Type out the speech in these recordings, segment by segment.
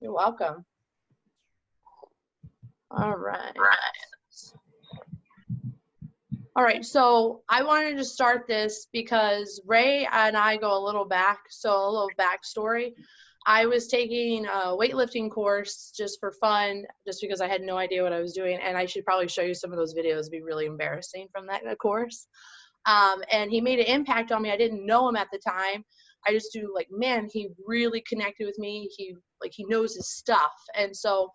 You're welcome. All right. All right, so I wanted to start this because Ray and I go a little back, so a little backstory. I was taking a weightlifting course just for fun, just because I had no idea what I was doing, and I should probably show you some of those videos. It'd be really embarrassing from that course. And he made an impact on me. I didn't know him at the time. I just do like, man, he really connected with me. He knows his stuff. And so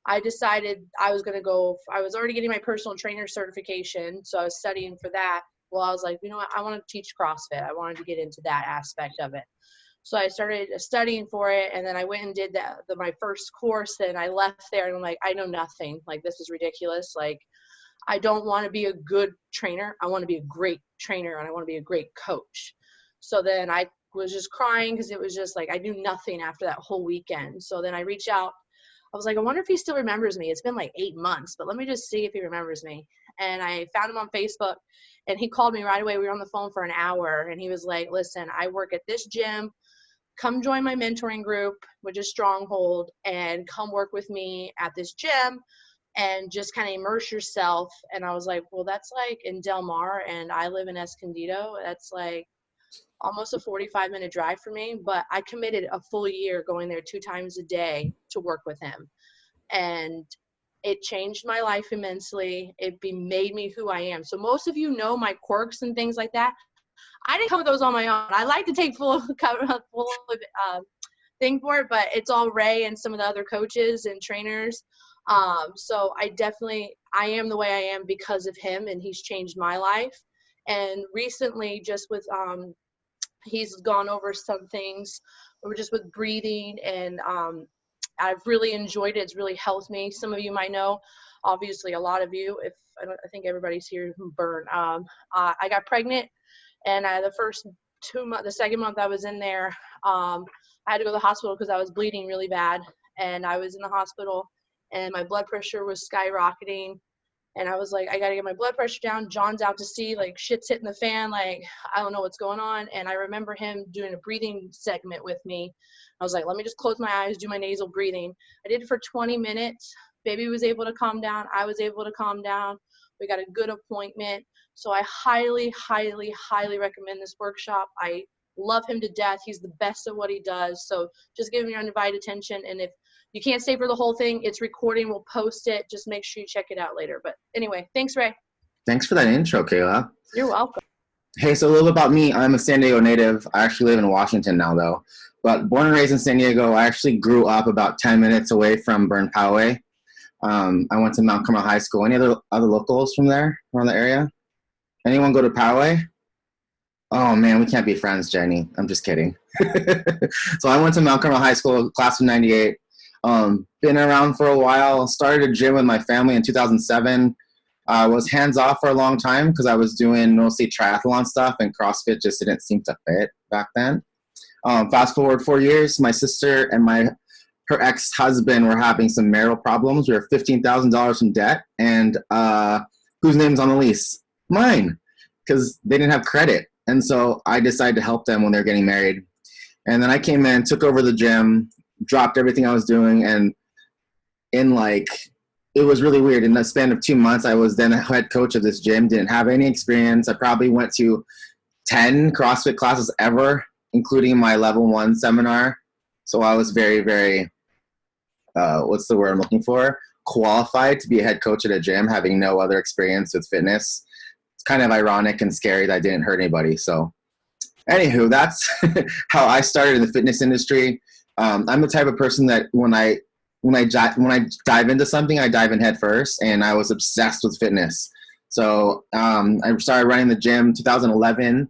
I decided I was going to go. I was already getting my personal trainer certification, so I was studying for that. Well, I was like, you know what? I want to teach CrossFit. I wanted to get into that aspect of it. So I started studying for it, and then I went and did my first course, and I left there, and I'm like, I know nothing. Like, this is ridiculous. Like, I don't want to be a good trainer. I want to be a great trainer, and I want to be a great coach. So then I was just crying because it was just like I knew nothing after that whole weekend. So then I reached out. I was like, I wonder if he still remembers me. It's been like 8 months, but let me just see if he remembers me. And I found him on Facebook, and he called me right away. We were on the phone for an hour, and he was like, listen, I work at this gym. Come join my mentoring group, which is Stronghold, and come work with me at this gym and just kind of immerse yourself. And I was like, well, that's like in Del Mar, and I live in Escondido. That's like almost a 45-minute drive for me, but I committed a full year going there 2 times a day to work with him. And it changed my life immensely. It made me who I am. So most of you know my quirks and things like that. I didn't come with those on my own. I like to take full thing for it, but it's all Ray and some of the other coaches and trainers. So I am the way I am because of him, and he's changed my life. And recently, just with he's gone over some things, or just with breathing, and I've really enjoyed it. It's really helped me. Some of you might know, obviously, a lot of you. I think everybody's here who burn. I got pregnant, and the first 2 months, the second month I was in there, I had to go to the hospital because I was bleeding really bad, and I was in the hospital, and my blood pressure was skyrocketing. And I was like, I got to get my blood pressure down. John's out to sea, like shit's hitting the fan. Like, I don't know what's going on. And I remember him doing a breathing segment with me. I was like, let me just close my eyes, do my nasal breathing. I did it for 20 minutes. Baby was able to calm down. I was able to calm down. We got a good appointment. So I highly, highly, highly recommend this workshop. I love him to death. He's the best at what he does. So just give him your undivided attention. And if you can't stay for the whole thing, it's recording. We'll post it. Just make sure you check it out later. But anyway, thanks, Ray. Thanks for that intro, Kayla. You're welcome. Hey, so a little bit about me. I'm a San Diego native. I actually live in Washington now, though. But born and raised in San Diego, I actually grew up about 10 minutes away from Burn Poway. I went to Mount Carmel High School. Any other locals from there, around the area? Anyone go to Poway? Oh, man, we can't be friends, Jenny. I'm just kidding. So I went to Mount Carmel High School, class of 98. Been around for a while. Started a gym with my family in 2007. I was hands-off for a long time because I was doing mostly triathlon stuff, and CrossFit just didn't seem to fit back then. Fast forward 4 years, my sister and her ex-husband were having some marital problems. We were $15,000 in debt, and whose name's on the lease? Mine, because they didn't have credit. And so I decided to help them when they were getting married. And then I came in, took over the gym, dropped everything I was doing, and it was really weird. In the span of 2 months, I was then a head coach of this gym, didn't have any experience. I probably went to 10 CrossFit classes ever, including my level 1 seminar. So I was very, very, what's the word I'm looking for? Qualified to be a head coach at a gym, having no other experience with fitness. It's kind of ironic and scary that I didn't hurt anybody. So anywho, that's how I started in the fitness industry. I'm the type of person that when I dive into something, I dive in head first, and I was obsessed with fitness. So I started running the gym in 2011,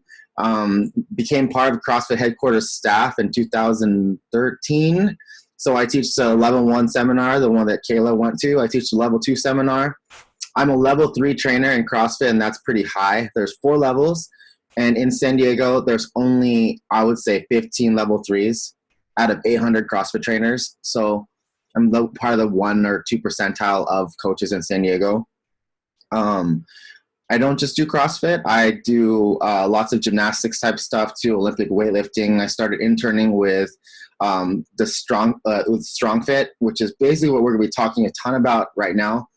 became part of CrossFit headquarters staff in 2013. So I teach the level 1 seminar, the one that Kayla went to. I teach the level 2 seminar. I'm a level 3 trainer in CrossFit, and that's pretty high. There's 4 levels, and in San Diego, there's only, I would say, 15 level 3s out of 800 CrossFit trainers. So I'm part of the 1 or 2 percentile of coaches in San Diego. I don't just do CrossFit. I do lots of gymnastics type stuff too, Olympic weightlifting. I started interning with the strong fit, which is basically what we're going to be talking a ton about right now.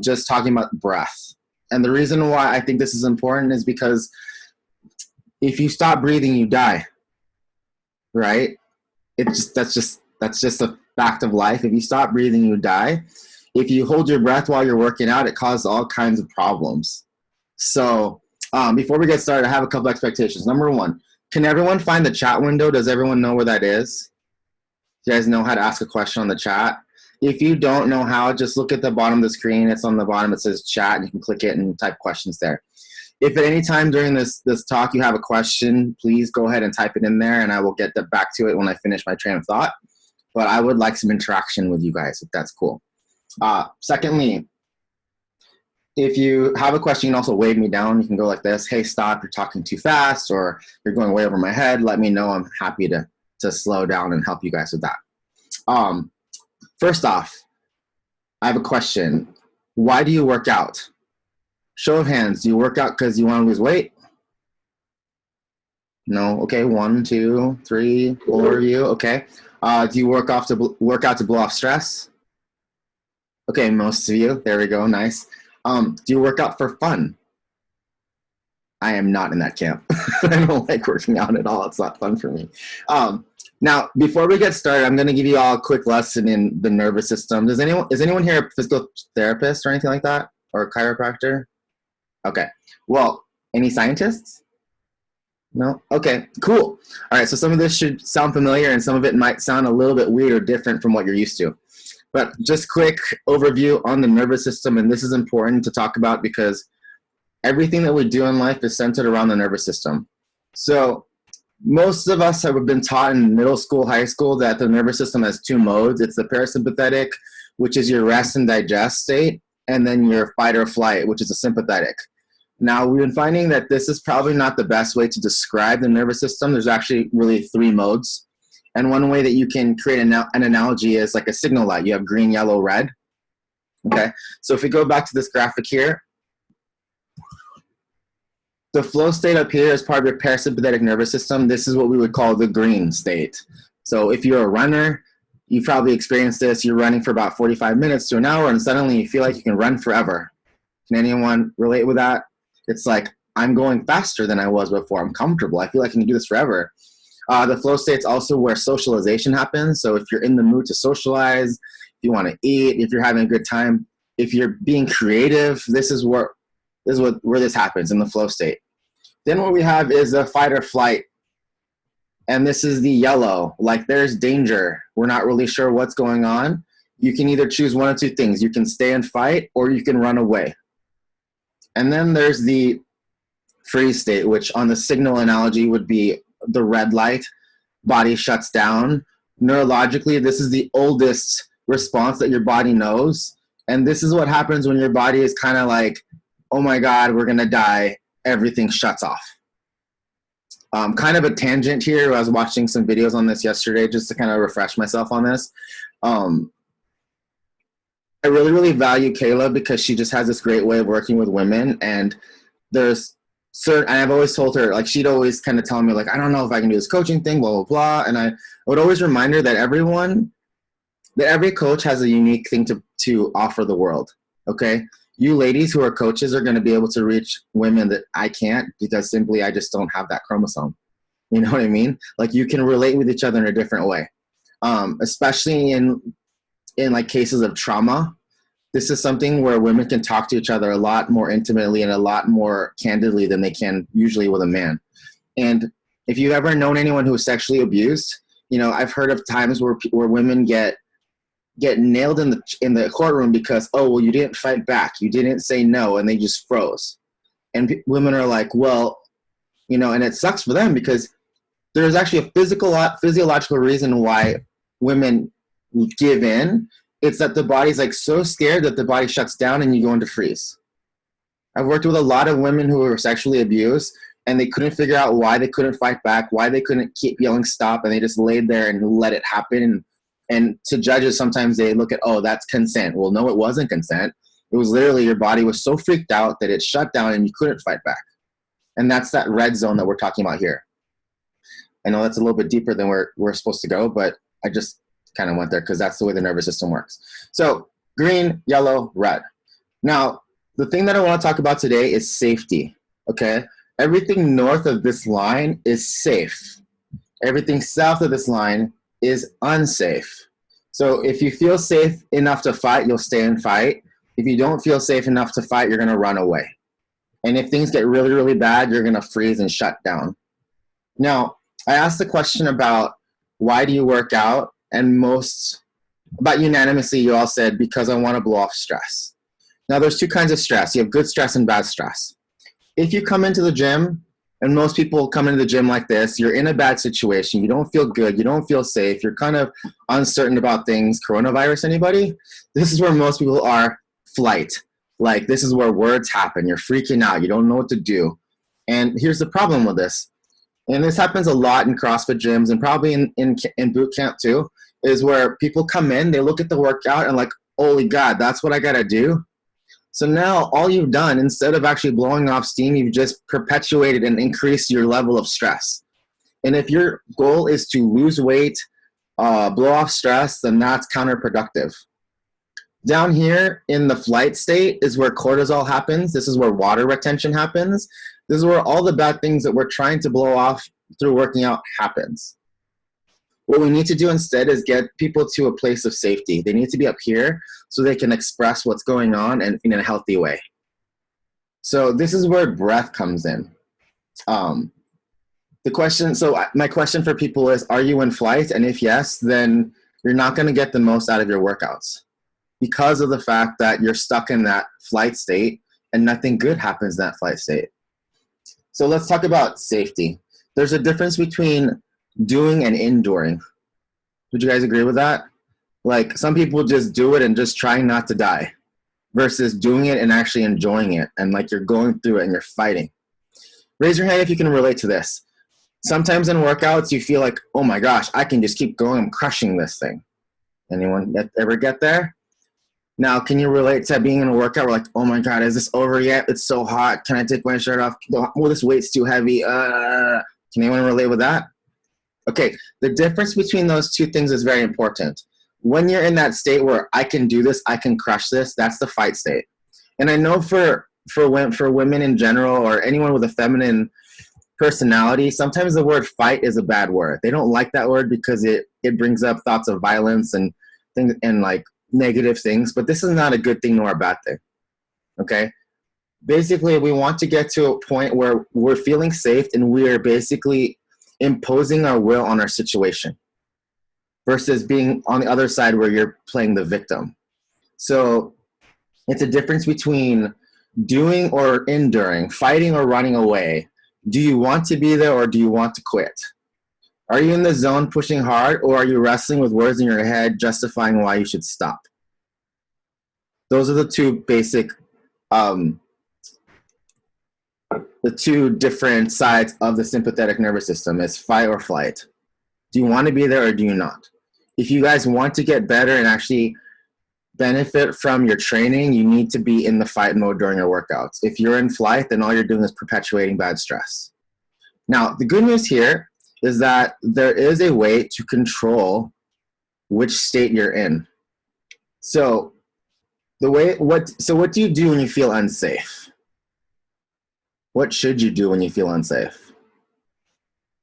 Just talking about breath. And the reason why I think this is important is because if you stop breathing, you die, right? That's just a fact of life. If you stop breathing, you die. If you hold your breath while you're working out, it causes all kinds of problems. So before we get started, I have a couple expectations. Number one, can everyone find the chat window? Does everyone know where that is? You guys know how to ask a question on the chat? If you don't know how, just look at the bottom of the screen. It's on the bottom. It says chat, and you can click it and type questions there. If at any time during this talk you have a question, please go ahead and type it in there, and I will get back to it when I finish my train of thought. But I would like some interaction with you guys, if that's cool. Secondly, if you have a question, you can also wave me down. You can go like this: hey, stop, you're talking too fast, or you're going way over my head. Let me know. I'm happy to slow down and help you guys with that. First off, I have a question. Why do you work out? Show of hands. Do you work out because you want to lose weight? No. Okay. 1, 2, 3, 4 of you. Okay. Do you work out to blow off stress? Okay, most of you. There we go. Nice. Do you work out for fun? I am not in that camp. I don't like working out at all. It's not fun for me. Now, before we get started, I'm going to give you all a quick lesson in the nervous system. Is anyone here a physical therapist or anything like that? Or a chiropractor? Okay. Well, any scientists? No? Okay, cool. All right, so some of this should sound familiar, and some of it might sound a little bit weird or different from what you're used to. But just quick overview on the nervous system, and this is important to talk about because everything that we do in life is centered around the nervous system. So most of us have been taught in middle school, high school, that the nervous system has 2 modes. It's the parasympathetic, which is your rest and digest state, and then your fight or flight, which is the sympathetic. Now, we've been finding that this is probably not the best way to describe the nervous system. There's actually really 3 modes. And one way that you can create an analogy is like a signal light. You have green, yellow, red. Okay, so if we go back to this graphic here, the flow state up here is part of your parasympathetic nervous system. This is what we would call the green state. So if you're a runner, you've probably experienced this. You're running for about 45 minutes to an hour, and suddenly you feel like you can run forever. Can anyone relate with that? It's like, I'm going faster than I was before. I'm comfortable. I feel like I can do this forever. The flow state's also where socialization happens. So if you're in the mood to socialize, if you want to eat, if you're having a good time, if you're being creative, this is where this happens, in the flow state. Then what we have is a fight or flight. And this is the yellow, like there's danger. We're not really sure what's going on. You can either choose one of 2 things. You can stay and fight, or you can run away. And then there's the freeze state, which on the signal analogy would be the red light. Body shuts down. Neurologically, this is the oldest response that your body knows. And this is what happens when your body is kind of like, oh my God, we're going to die. Everything shuts off. Kind of a tangent here. I was watching some videos on this yesterday just to kind of refresh myself on this. I really, really value Kayla because she just has this great way of working with women. And there's certain, and I've always told her, like, she'd always kind of tell me, like, I don't know if I can do this coaching thing, blah, blah, blah. And I would always remind her that every coach has a unique thing to offer the world. Okay. You ladies who are coaches are going to be able to reach women that I can't, because simply I just don't have that chromosome. You know what I mean? Like, you can relate with each other in a different way. Especially in like cases of trauma. This is something where women can talk to each other a lot more intimately and a lot more candidly than they can usually with a man. And if you've ever known anyone who was sexually abused, you know, I've heard of times where women get nailed in the courtroom because, oh, well, you didn't fight back, you didn't say no, and they just froze. And women are like, well, you know, and it sucks for them because there's actually a physiological reason why women give in. It's that the body's like so scared that the body shuts down and you go into freeze. I've worked with a lot of women who were sexually abused, and they couldn't figure out why they couldn't fight back, why they couldn't keep yelling stop, and they just laid there and let it happen. And to judges, sometimes they look at, oh, that's consent. Well, no, it wasn't consent. It was literally your body was so freaked out that it shut down and you couldn't fight back. And that's that red zone that we're talking about here. I know that's a little bit deeper than we're supposed to go, but I just kind of went there because that's the way the nervous system works. So green, yellow, red. Now, the thing that I want to talk about today is safety, okay? Everything north of this line is safe. Everything south of this line is unsafe. So if you feel safe enough to fight, you'll stay and fight. If you don't feel safe enough to fight, you're going to run away. And if things get really, really bad, you're going to freeze and shut down. Now, I asked the question about why do you work out? And about unanimously, you all said, because I want to blow off stress. Now, there's two kinds of stress. You have good stress and bad stress. If you come into the gym, and most people come into the gym like this, you're in a bad situation, you don't feel good, you don't feel safe, you're kind of uncertain about things. Coronavirus, anybody? This is where most people are. Flight. Like, this is where words happen. You're freaking out. You don't know what to do. And here's the problem with this. And this happens a lot in CrossFit gyms and probably in boot camp too, is where people come in, they look at the workout and like, holy God, that's what I got to do? So now all you've done, instead of actually blowing off steam, you've just perpetuated and increased your level of stress. And if your goal is to lose weight, blow off stress, then that's counterproductive. Down here in the flight state is where cortisol happens. This is where water retention happens. This is where all the bad things that we're trying to blow off through working out happens. What we need to do instead is get people to a place of safety. They need to be up here so they can express what's going on and in a healthy way. So this is where breath comes in. My question for people is, are you in flight? And if yes, then you're not going to get the most out of your workouts because of the fact that you're stuck in that flight state and nothing good happens in that flight state. So let's talk about safety. There's a difference between doing and enduring. Would you guys agree with that? Like, some people just do it and just trying not to die versus doing it and actually enjoying it. And like, you're going through it and you're fighting. Raise your hand if you can relate to this. Sometimes in workouts, you feel like, oh my gosh, I can just keep going. I'm crushing this thing. Anyone ever get there? Now, can you relate to being in a workout? We're like, oh my God, is this over yet? It's so hot. Can I take my shirt off? Oh, this weight's too heavy. Can anyone relate with that? Okay, the difference between those two things is very important. When you're in that state where I can do this, I can crush this, that's the fight state. And I know for women in general or anyone with a feminine personality, sometimes the word fight is a bad word. They don't like that word because it brings up thoughts of violence and things and like negative things, but this is not a good thing nor a bad thing, okay? Basically, we want to get to a point where we're feeling safe and we are basically imposing our will on our situation versus being on the other side where you're playing the victim. So it's a difference between doing or enduring, fighting or running away. Do you want to be there or do you want to quit? Are you in the zone pushing hard, or are you wrestling with words in your head justifying why you should stop? Those are the two basic, the two different sides of the sympathetic nervous system is fight or flight. Do you want to be there or do you not? If you guys want to get better and actually benefit from your training, you need to be in the fight mode during your workouts. If you're in flight, then all you're doing is perpetuating bad stress. Now, the good news here is that there is a way to control which state you're in. So what do you do when you feel unsafe? What should you do when you feel unsafe?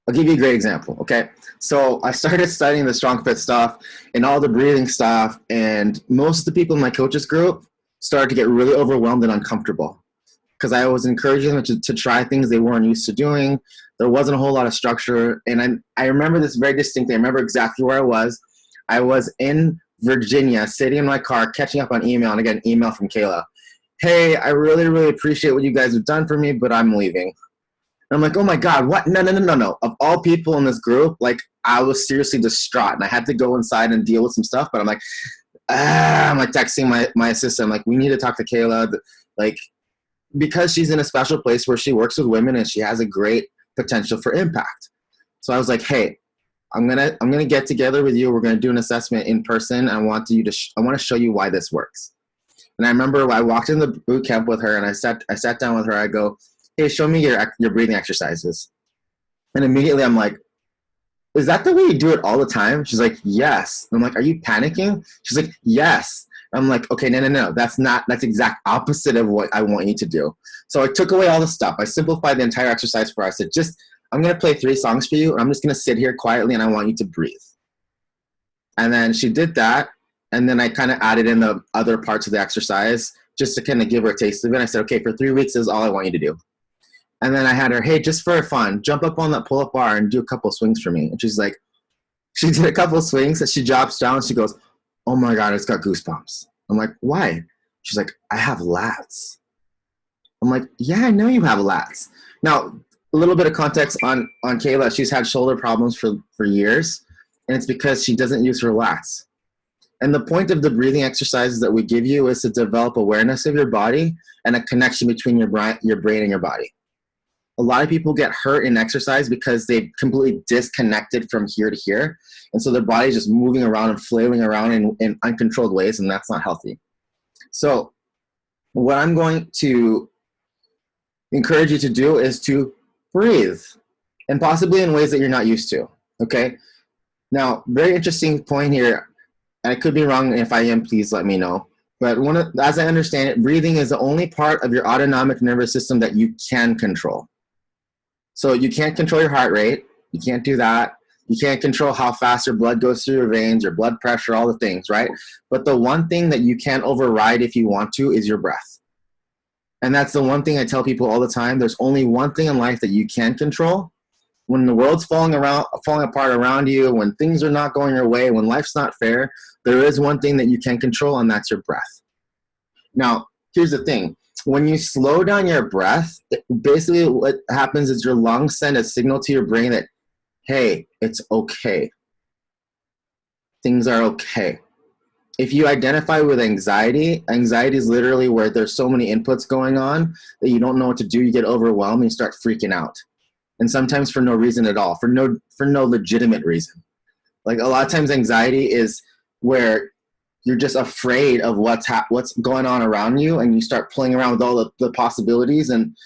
I'll give you a great example, okay? So I started studying the Strong Fit stuff and all the breathing stuff, and most of the people in my coaches group started to get really overwhelmed and uncomfortable because I was encouraging them to try things they weren't used to doing. There wasn't a whole lot of structure, and I remember this very distinctly. I remember exactly where I was. I was in Virginia, sitting in my car, catching up on email, and I got an email from Kayla. Hey, I really, really appreciate what you guys have done for me, but I'm leaving. And I'm like, oh my God, what? No. Of all people in this group, like, I was seriously distraught, and I had to go inside and deal with some stuff, but I'm like texting my assistant, I'm like, we need to talk to Kayla, like, because she's in a special place where she works with women and she has a great potential for impact. So I was like, hey, I'm gonna get together with you. We're gonna do an assessment in person. I want to show you why this works. And I remember I walked in the boot camp with her, and I sat down with her. I go, hey, show me your breathing exercises. And immediately I'm like, is that the way you do it all the time? She's like, yes. I'm like, are you panicking? She's like, yes. I'm like, okay, no. That's exact opposite of what I want you to do. So I took away all the stuff. I simplified the entire exercise for her. I said, I'm going to play 3 songs for you, and I'm just going to sit here quietly, and I want you to breathe. And then she did that, and then I kind of added in the other parts of the exercise just to kind of give her a taste of it. I said, okay, for 3 weeks is all I want you to do. And then I had her, hey, just for fun, jump up on that pull-up bar and do a couple swings for me. And she's like, she did a couple swings, and she drops down, and she goes, oh my God, it's got goosebumps. I'm like, why? She's like, I have lats. I'm like, yeah, I know you have lats. Now, a little bit of context on Kayla. She's had shoulder problems for years, and it's because she doesn't use her lats. And the point of the breathing exercises that we give you is to develop awareness of your body and a connection between your brain and your body. A lot of people get hurt in exercise because they've completely disconnected from here to here. And so their body's just moving around and flailing around in uncontrolled ways, and that's not healthy. So what I'm going to encourage you to do is to breathe, and possibly in ways that you're not used to, okay? Now, very interesting point here. I could be wrong. If I am, please let me know. But as I understand it, breathing is the only part of your autonomic nervous system that you can control. So you can't control your heart rate. You can't do that. You can't control how fast your blood goes through your veins, your blood pressure, all the things, right? But the one thing that you can override if you want to is your breath. And that's the one thing I tell people all the time. There's only one thing in life that you can control. When the world's falling apart around you, when things are not going your way, when life's not fair, there is one thing that you can control, and that's your breath. Now, here's the thing. When you slow down your breath, basically what happens is your lungs send a signal to your brain that, hey, it's okay. Things are okay. If you identify with anxiety is literally where there's so many inputs going on that you don't know what to do. You get overwhelmed and you start freaking out. And sometimes for no reason at all, for no legitimate reason. Like a lot of times anxiety is where you're just afraid of what's going on around you, and you start playing around with all the possibilities. And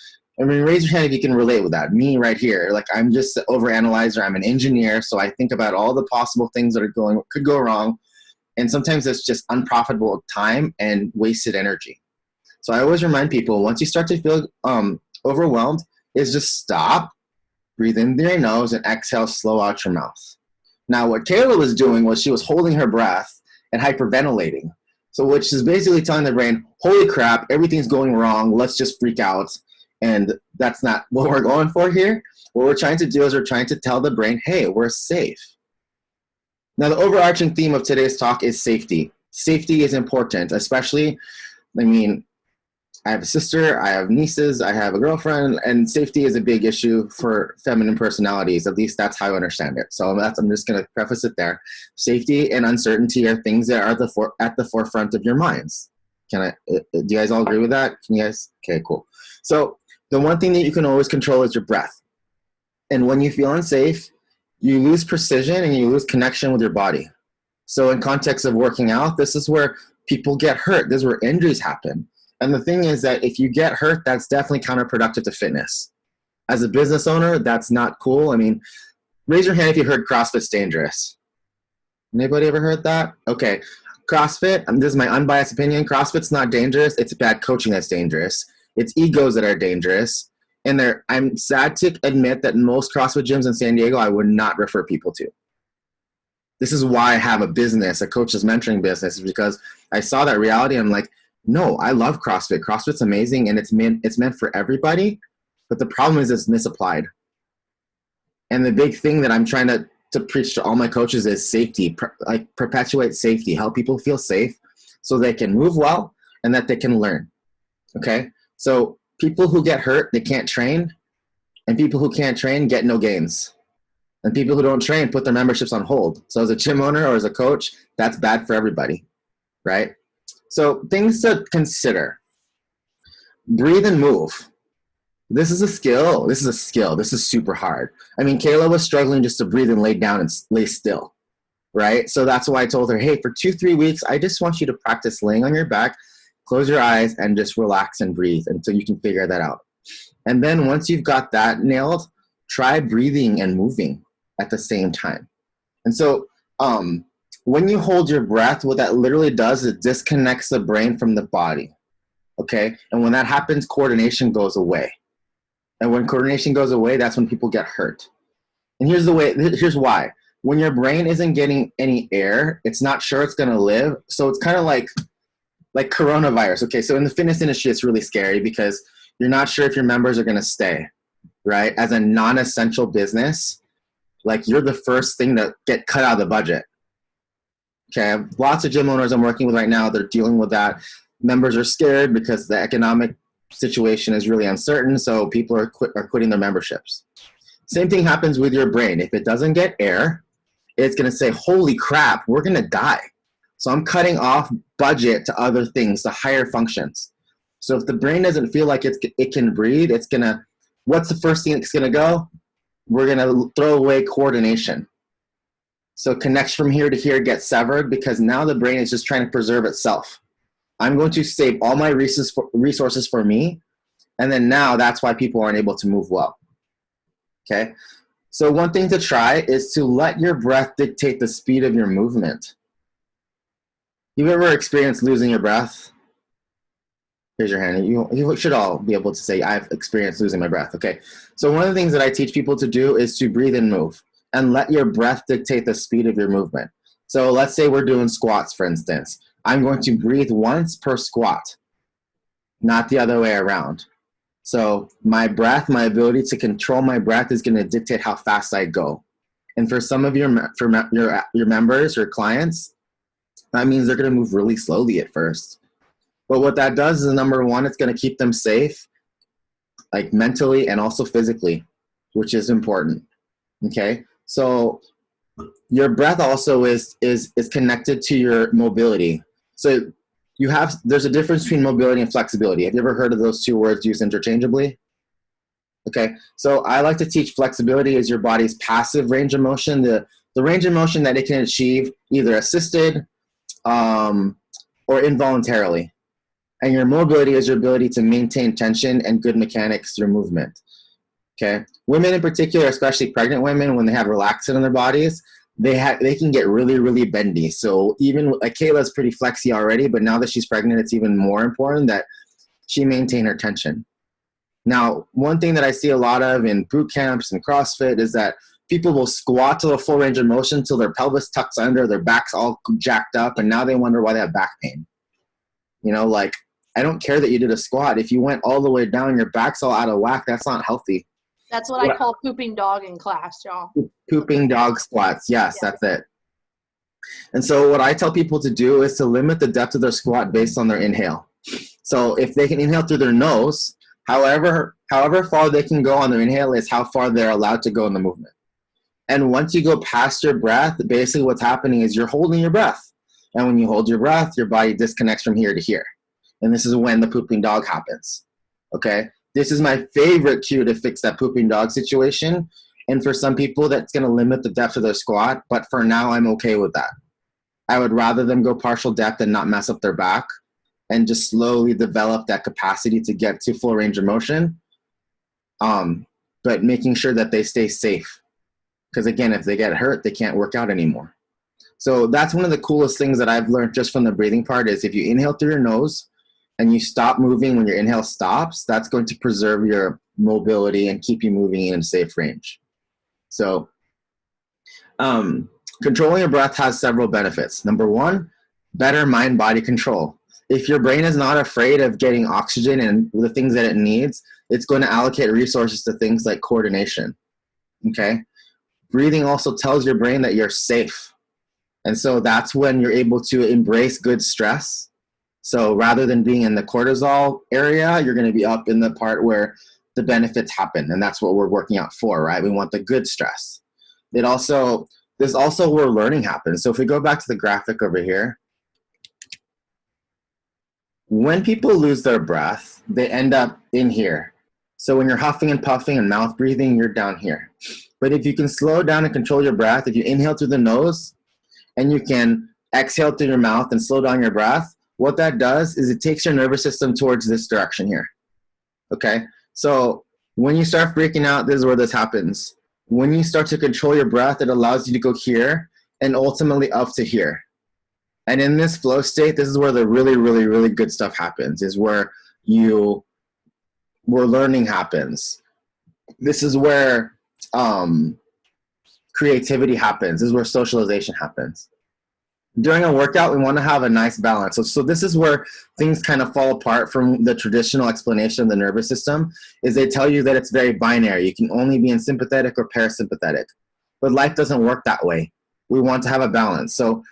I mean, raise your hand if you can relate with that. Me right here, like I'm just an overanalyzer. I'm an engineer, so I think about all the possible things that could go wrong. And sometimes it's just unprofitable time and wasted energy. So I always remind people, once you start to feel overwhelmed, is just stop, breathe in through your nose, and exhale slow out your mouth. Now, what Kayla was doing was she was holding her breath and hyperventilating. So which is basically telling the brain, holy crap, everything's going wrong, let's just freak out. And that's not what we're going for here. What we're trying to do is we're trying to tell the brain, hey, we're safe. Now, the overarching theme of today's talk is safety. Safety is important, especially, I have a sister, I have nieces, I have a girlfriend, and safety is a big issue for feminine personalities. At least that's how I understand it. So I'm just going to preface it there. Safety and uncertainty are things that are at the forefront of your minds. Do you guys all agree with that? Can you guys? Okay, cool. So the one thing that you can always control is your breath. And when you feel unsafe, you lose precision and you lose connection with your body. So in context of working out, this is where people get hurt. This is where injuries happen. And the thing is that if you get hurt, that's definitely counterproductive to fitness. As a business owner, that's not cool. I mean, raise your hand if you heard CrossFit's dangerous. Anybody ever heard that? Okay. CrossFit, this is my unbiased opinion, CrossFit's not dangerous. It's bad coaching that's dangerous. It's egos that are dangerous. And I'm sad to admit that most CrossFit gyms in San Diego, I would not refer people to. This is why I have a business, a coach's mentoring business, is because I saw that reality. And I'm like, no, I love CrossFit. CrossFit's amazing, and it's meant for everybody. But the problem is it's misapplied. And the big thing that I'm trying to preach to all my coaches is safety. Perpetuate safety. Help people feel safe so they can move well and that they can learn. Okay? So people who get hurt, they can't train. And people who can't train get no gains. And people who don't train put their memberships on hold. So as a gym owner or as a coach, that's bad for everybody. Right? So things to consider. Breathe and move. This is a skill. This is super hard. I mean, Kayla was struggling just to breathe and lay down and lay still, right? So that's why I told her, hey, for 2-3 weeks, I just want you to practice laying on your back, close your eyes, and just relax and breathe until you can figure that out. And then once you've got that nailed, try breathing and moving. at the same time. And so when you hold your breath, what that literally does is it disconnects the brain from the body, okay? And when that happens, coordination goes away. And when coordination goes away, that's when people get hurt. And here's why. When your brain isn't getting any air, it's not sure it's gonna live. So it's kind of like coronavirus. Okay, so in the fitness industry, it's really scary because you're not sure if your members are gonna stay, right? As a non-essential business, like you're the first thing to get cut out of the budget. Okay, I have lots of gym owners I'm working with right now, they're dealing with that. Members are scared because the economic situation is really uncertain, so people are quitting their memberships. Same thing happens with your brain. If it doesn't get air, it's gonna say, holy crap, we're gonna die. So I'm cutting off budget to other things, to higher functions. So if the brain doesn't feel like it can breathe, it's gonna, what's the first thing it's gonna go? We're gonna throw away coordination. So connects from here to here gets severed because now the brain is just trying to preserve itself. I'm going to save all my resources for me, and then now that's why people aren't able to move well. Okay? So one thing to try is to let your breath dictate the speed of your movement. You've ever experienced losing your breath? Raise your hand. You should all be able to say, I've experienced losing my breath. Okay. So one of the things that I teach people to do is to breathe and move and let your breath dictate the speed of your movement. So let's say we're doing squats, for instance. I'm going to breathe once per squat, not the other way around. So my breath, my ability to control my breath is going to dictate how fast I go. And for some of your members or clients, that means they're going to move really slowly at first. But what that does is, number one, it's going to keep them safe, like mentally and also physically, which is important. Okay, so your breath also is connected to your mobility. So there's a difference between mobility and flexibility. Have you ever heard of those two words used interchangeably? Okay, so I like to teach flexibility is your body's passive range of motion, the range of motion that it can achieve either assisted or involuntarily. And your mobility is your ability to maintain tension and good mechanics through movement. Okay, women in particular, especially pregnant women, when they have relaxant in their bodies, they can get really, really bendy. So even like Kayla's pretty flexy already, but now that she's pregnant, it's even more important that she maintain her tension. Now, one thing that I see a lot of in boot camps and CrossFit is that people will squat to a full range of motion till their pelvis tucks under, their back's all jacked up, and now they wonder why they have back pain. You know, like, I don't care that you did a squat. If you went all the way down, your back's all out of whack, that's not healthy. That's what I call pooping dog in class, y'all. Pooping dog squats. Yes, that's it. And so what I tell people to do is to limit the depth of their squat based on their inhale. So if they can inhale through their nose, however far they can go on their inhale is how far they're allowed to go in the movement. And once you go past your breath, basically what's happening is you're holding your breath. And when you hold your breath, your body disconnects from here to here. And this is when the pooping dog happens. Okay? This is my favorite cue to fix that pooping dog situation. And for some people, that's going to limit the depth of their squat. But for now, I'm okay with that. I would rather them go partial depth and not mess up their back and just slowly develop that capacity to get to full range of motion. But making sure that they stay safe. Because again, if they get hurt, they can't work out anymore. So that's one of the coolest things that I've learned just from the breathing part is if you inhale through your nose and you stop moving when your inhale stops, that's going to preserve your mobility and keep you moving in a safe range. So controlling your breath has several benefits. Number one, better mind-body control. If your brain is not afraid of getting oxygen and the things that it needs, it's going to allocate resources to things like coordination. Okay? Breathing also tells your brain that you're safe. And so that's when you're able to embrace good stress. So rather than being in the cortisol area, you're going to be up in the part where the benefits happen. And that's what we're working out for, right? We want the good stress. There's also where learning happens. So if we go back to the graphic over here, when people lose their breath, they end up in here. So when you're huffing and puffing and mouth breathing, you're down here. But if you can slow down and control your breath, if you inhale through the nose and you can exhale through your mouth and slow down your breath, what that does is it takes your nervous system towards this direction here. Okay? So when you start freaking out, this is where this happens. when you start to control your breath, it allows you to go here and ultimately up to here. And in this flow state, this is where the really, really, really good stuff happens, is where learning happens. This is where creativity happens. This is where socialization happens. During a workout, we want to have a nice balance. So this is where things kind of fall apart from the traditional explanation of the nervous system, is they tell you that it's very binary. You can only be in sympathetic or parasympathetic. But life doesn't work that way. We want to have a balance. So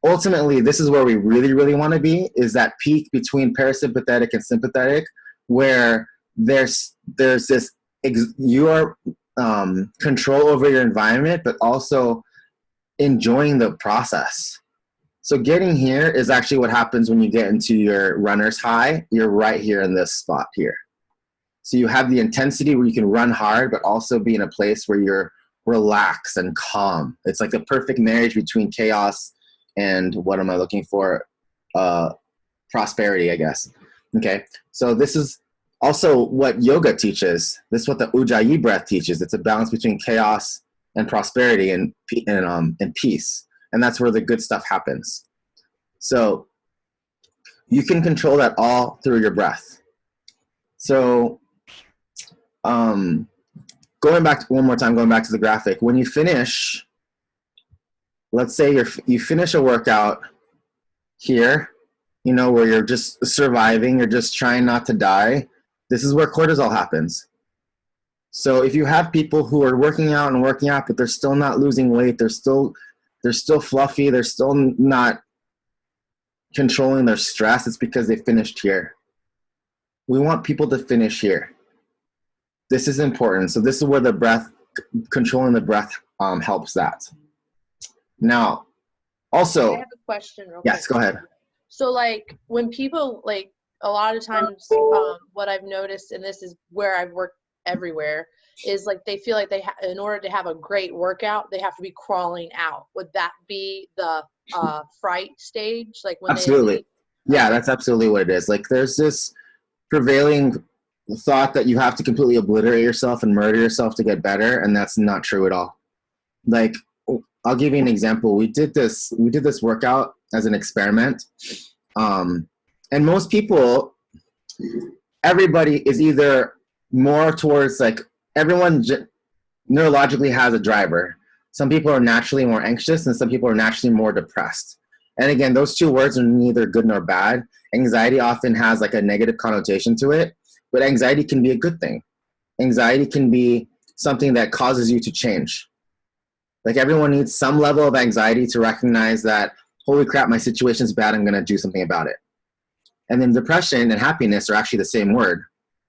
ultimately, this is where we really, really want to be, is that peak between parasympathetic and sympathetic, where there's this, your control over your environment, but also enjoying the process. So getting here is actually what happens when you get into your runner's high. You're right here in this spot here. So you have the intensity where you can run hard, but also be in a place where you're relaxed and calm. It's like the perfect marriage between chaos and, what am I looking for? Prosperity, I guess. Okay, so this is also what yoga teaches. This is what the Ujjayi breath teaches. It's a balance between chaos and prosperity and peace. And that's where the good stuff happens. So you can control that all through your breath. So going back to the graphic, when you finish, let's say you finish a workout here, where you're just surviving, you're just trying not to die. This is where cortisol happens. So if you have people who are working out, but they're still not losing weight, they're still fluffy, they're still not controlling their stress, it's because they finished here. We want people to finish here. This is important. So this is where the breath, controlling the breath helps that. Now, also, I have a question real quick. Yes, go ahead. So like when people, like a lot of times what I've noticed, and this is where I've worked everywhere, is like they feel like in order to have a great workout, they have to be crawling out. Would that be the fright stage? Like when Absolutely. Yeah, that's absolutely what it is. Like there's this prevailing thought that you have to completely obliterate yourself and murder yourself to get better, and that's not true at all. Like, I'll give you an example. We did this workout as an experiment. And most people, everybody is either more towards, like, everyone neurologically has a driver. Some people are naturally more anxious and some people are naturally more depressed. And again, those two words are neither good nor bad. Anxiety often has like a negative connotation to it, but anxiety can be a good thing. Anxiety can be something that causes you to change. Like everyone needs some level of anxiety to recognize that, holy crap, my situation's bad, I'm gonna do something about it. And then depression and happiness are actually the same word,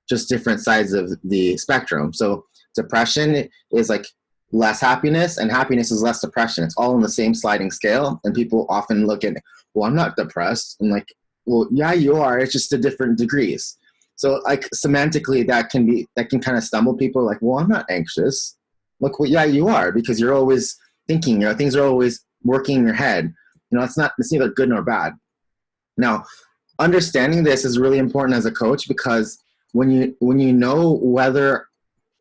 just different sides of the spectrum. So depression is like less happiness and happiness is less depression. It's all on the same sliding scale. And people often look at, well, I'm not depressed. I'm like, well, yeah, you are. It's just to different degrees. So like semantically that can kind of stumble people, like, well, I'm not anxious. Look, well, yeah, you are, because you're always thinking, things are always working in your head. It's neither good nor bad. Now, understanding this is really important as a coach, because when you know whether,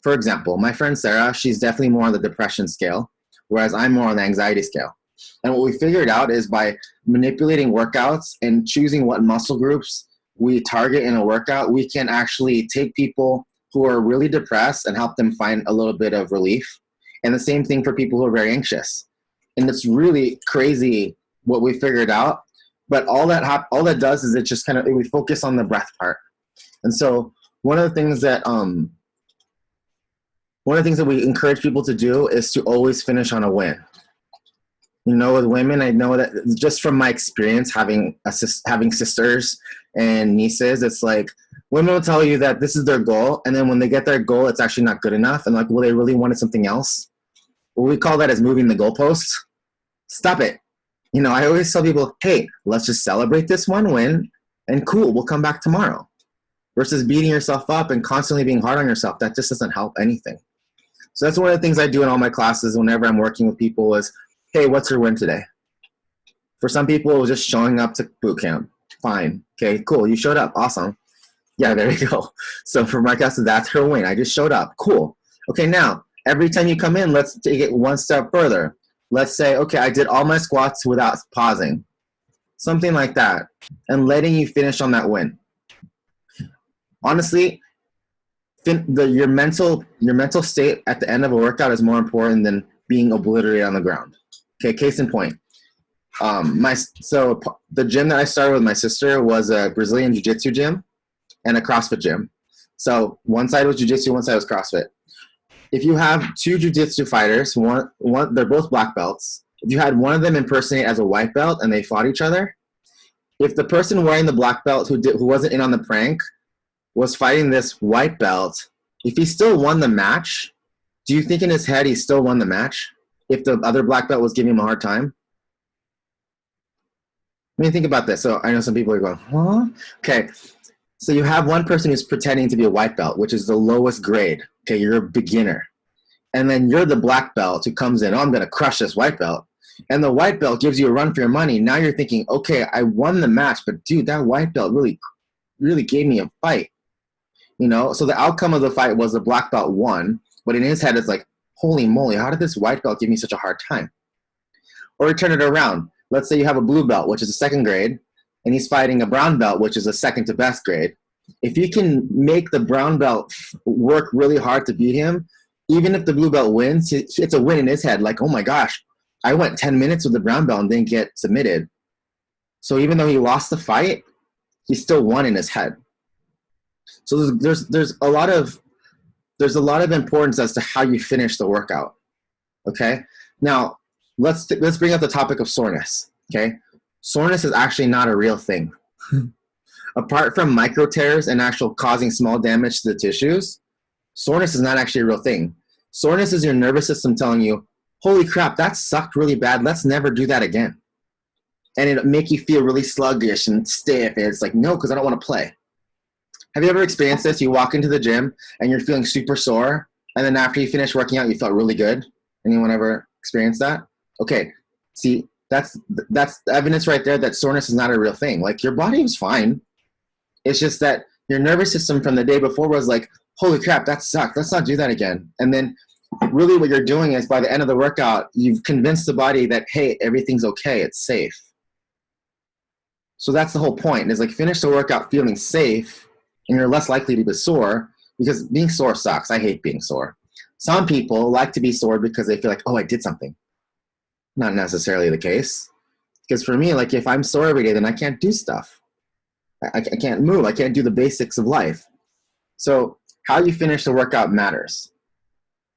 for example, my friend Sarah, she's definitely more on the depression scale, whereas I'm more on the anxiety scale. And what we figured out is by manipulating workouts and choosing what muscle groups we target in a workout, we can actually take people who are really depressed and help them find a little bit of relief. And the same thing for people who are very anxious. And it's really crazy what we figured out. But all that does is it just kind of, we focus on the breath part. And so one of the things that we encourage people to do is to always finish on a win. With women, I know that just from my experience having sisters and nieces, it's like women will tell you that this is their goal, and then when they get their goal, it's actually not good enough, and like, well, they really wanted something else. What we call that is moving the goalposts. Stop it. I always tell people, hey, let's just celebrate this one win, and cool, we'll come back tomorrow. Versus beating yourself up and constantly being hard on yourself. That just doesn't help anything. So that's one of the things I do in all my classes whenever I'm working with people is, hey, what's your win today? For some people, it was just showing up to boot camp. Fine. Okay, cool. You showed up. Awesome. Yeah, there you go. So for my classes, that's her win. I just showed up. Cool. Okay, now, Every time you come in, let's take it one step further. Let's say, okay, I did all my squats without pausing. Something like that. And letting you finish on that win. Honestly, your mental state at the end of a workout is more important than being obliterated on the ground. Okay, case in point. So the gym that I started with my sister was a Brazilian jiu-jitsu gym and a CrossFit gym. So one side was jiu-jitsu, one side was CrossFit. If you have two jiu-jitsu fighters, one they're both black belts. If you had one of them impersonate as a white belt and they fought each other, if the person wearing the black belt who wasn't in on the prank was fighting this white belt, if he still won the match, do you think in his head he still won the match if the other black belt was giving him a hard time? I mean, think about this. So I know some people are going, huh? Okay. So you have one person who's pretending to be a white belt, which is the lowest grade. Okay, you're a beginner. And then you're the black belt who comes in, oh, I'm going to crush this white belt. And the white belt gives you a run for your money. Now you're thinking, okay, I won the match, but dude, that white belt really gave me a fight. You know, so the outcome of the fight was the black belt won, but in his head it's like, holy moly, how did this white belt give me such a hard time? Or you turn it around. Let's say you have a blue belt, which is a second grade, and he's fighting a brown belt, which is a second to best grade. If you can make the brown belt work really hard to beat him, even if the blue belt wins, it's a win in his head. Like, oh my gosh, I went 10 minutes with the brown belt and didn't get submitted. So even though he lost the fight, he still won in his head. So there's a lot of importance as to how you finish the workout. Okay. Now let's bring up the topic of soreness. Okay. Soreness is actually not a real thing. Apart from micro tears and actual causing small damage to the tissues, soreness is not actually a real thing. Soreness is your nervous system telling you, holy crap, that sucked really bad. Let's never do that again. And it'll make you feel really sluggish and stiff. And it's like, no, because I don't want to play. Have you ever experienced this? You walk into the gym and you're feeling super sore, and then after you finish working out, you felt really good? Anyone ever experienced that? Okay, see, that's evidence right there that soreness is not a real thing. Like, your body was fine. It's just that your nervous system from the day before was like, holy crap, that sucked. Let's not do that again. And then really what you're doing is by the end of the workout, you've convinced the body that, hey, everything's okay. It's safe. So that's the whole point, is like finish the workout feeling safe, and you're less likely to be sore, because being sore sucks. I hate being sore. Some people like to be sore because they feel like, oh, I did something. Not necessarily the case. Because for me, like if I'm sore every day, then I can't do stuff. I can't move. I can't do the basics of life. So how you finish the workout matters.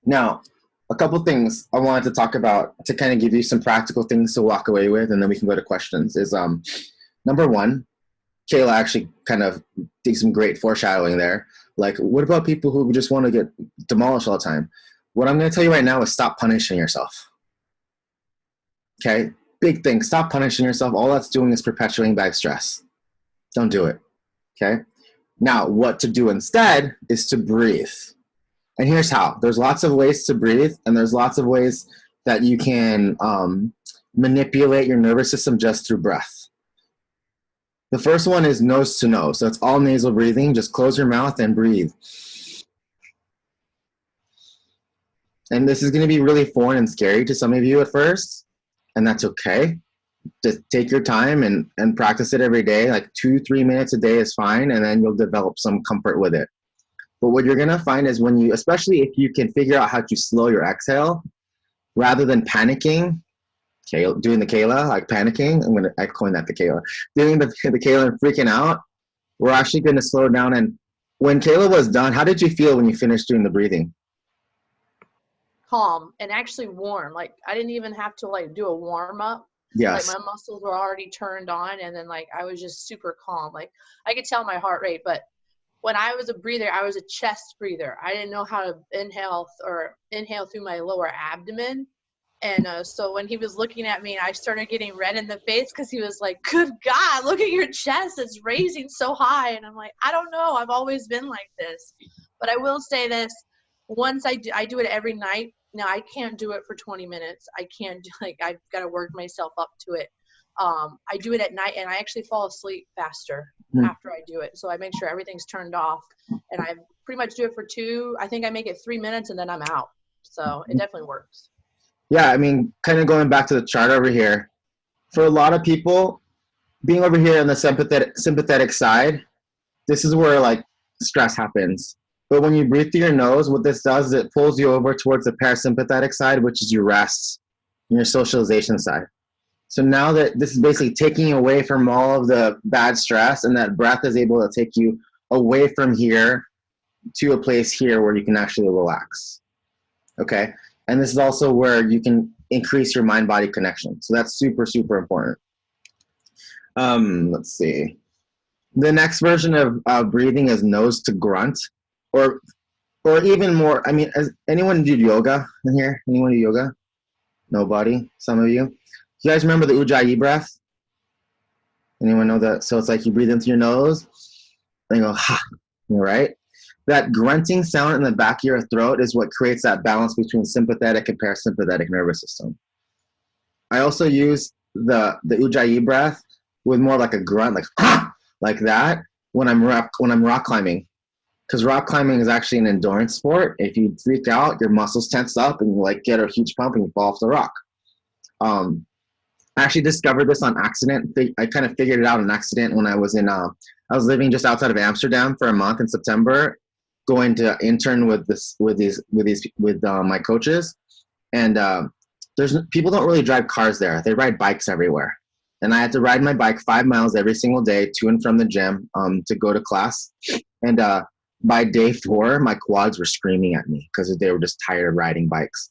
Now, a couple things I wanted to talk about to kind of give you some practical things to walk away with, and then we can go to questions, is number one, Kayla actually kind of did some great foreshadowing there. Like, what about people who just want to get demolished all the time? What I'm going to tell you right now is stop punishing yourself. Okay? Big thing. Stop punishing yourself. All that's doing is perpetuating bad stress. Don't do it. Okay? Now, what to do instead is to breathe. And here's how. There's lots of ways to breathe, and there's lots of ways that you can manipulate your nervous system just through breath. The first one is nose to nose. So it's all nasal breathing. Just close your mouth and breathe. And this is going to be really foreign and scary to some of you at first, and that's okay. Just take your time and practice it every day. Like 2-3 minutes a day is fine, and then you'll develop some comfort with it. But what you're going to find is when you, especially if you can figure out how to slow your exhale, rather than panicking, doing the Kayla, like panicking, I coined that the Kayla. Doing the Kayla and freaking out, we're actually going to slow down. And when Kayla was done, how did you feel when you finished doing the breathing? Calm and actually warm. Like I didn't even have to like do a warm up. Yes. Like my muscles were already turned on, and then like I was just super calm. Like I could tell my heart rate, but when I was a breather, I was a chest breather. I didn't know how to inhale through my lower abdomen. And so when he was looking at me, I started getting red in the face because he was like, good God, look at your chest. It's raising so high. And I'm like, I don't know. I've always been like this. But I will say this. Once I do it every night. Now, I can't do it for 20 minutes. I can't do, like, I've got to work myself up to it. I do it at night, and I actually fall asleep faster after I do it. So I make sure everything's turned off. And I pretty much do it for I think I make it 3 minutes, and then I'm out. So it definitely works. Yeah, I mean, kind of going back to the chart over here, for a lot of people, being over here on the sympathetic side, this is where like stress happens. But when you breathe through your nose, what this does is it pulls you over towards the parasympathetic side, which is your rest and your socialization side. So now that this is basically taking you away from all of the bad stress, and that breath is able to take you away from here to a place here where you can actually relax. Okay? And this is also where you can increase your mind-body connection. So that's super, super important. Let's see. The next version of breathing is nose to grunt, or even more. I mean, anyone do yoga in here? Anyone do yoga? Nobody. Some of you. You guys remember the Ujjayi breath? Anyone know that? So it's like you breathe into your nose, then you go ha. Right? That grunting sound in the back of your throat is what creates that balance between sympathetic and parasympathetic nervous system. I also use the Ujjayi breath with more like a grunt, like ha, like that when I'm rock climbing, because rock climbing is actually an endurance sport. If you freak out, your muscles tense up and you like get a huge pump and you fall off the rock. I actually discovered this on accident. I kind of figured it out on accident when I was I was living just outside of Amsterdam for a month in September, going to intern with my coaches, and people don't really drive cars there. They ride bikes everywhere, and I had to ride my bike 5 miles every single day to and from the gym to go to class. And by day 4, my quads were screaming at me because they were just tired of riding bikes.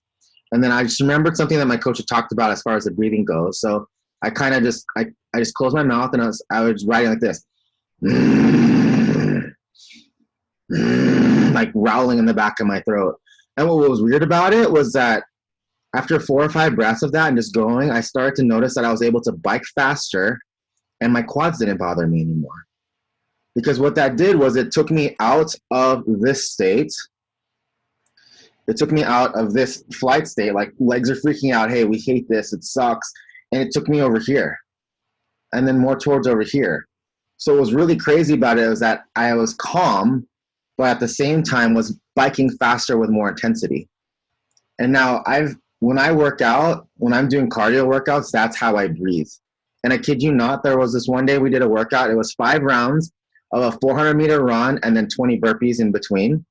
And then I just remembered something that my coach had talked about as far as the breathing goes. So I kind of just closed my mouth and I was writing like this, like growling in the back of my throat. And what was weird about it was that after 4 or 5 breaths of that and just going, I started to notice that I was able to bike faster and my quads didn't bother me anymore. Because what that did was it took me out of this state. It took me out of this flight state, like legs are freaking out, hey, we hate this, it sucks. And it took me over here and then more towards over here. So what was really crazy about it was that I was calm, but at the same time was biking faster with more intensity. And now when I work out, when I'm doing cardio workouts, that's how I breathe. And I kid you not, there was this one day we did a workout. It was 5 rounds of a 400-meter run and then 20 burpees in between.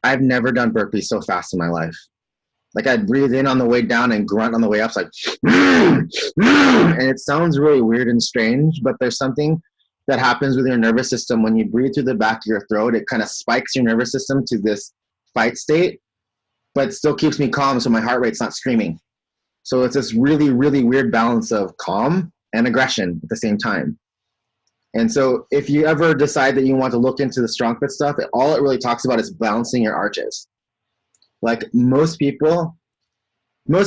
I've never done burpees so fast in my life. Like I'd breathe in on the way down and grunt on the way up. It's like, and it sounds really weird and strange, but there's something that happens with your nervous system when you breathe through the back of your throat. It kind of spikes your nervous system to this fight state, but it still keeps me calm, so my heart rate's not screaming. So it's this really, really weird balance of calm and aggression at the same time. And so if you ever decide that you want to look into the StrongFit stuff, all it really talks about is balancing your arches. Like most people, a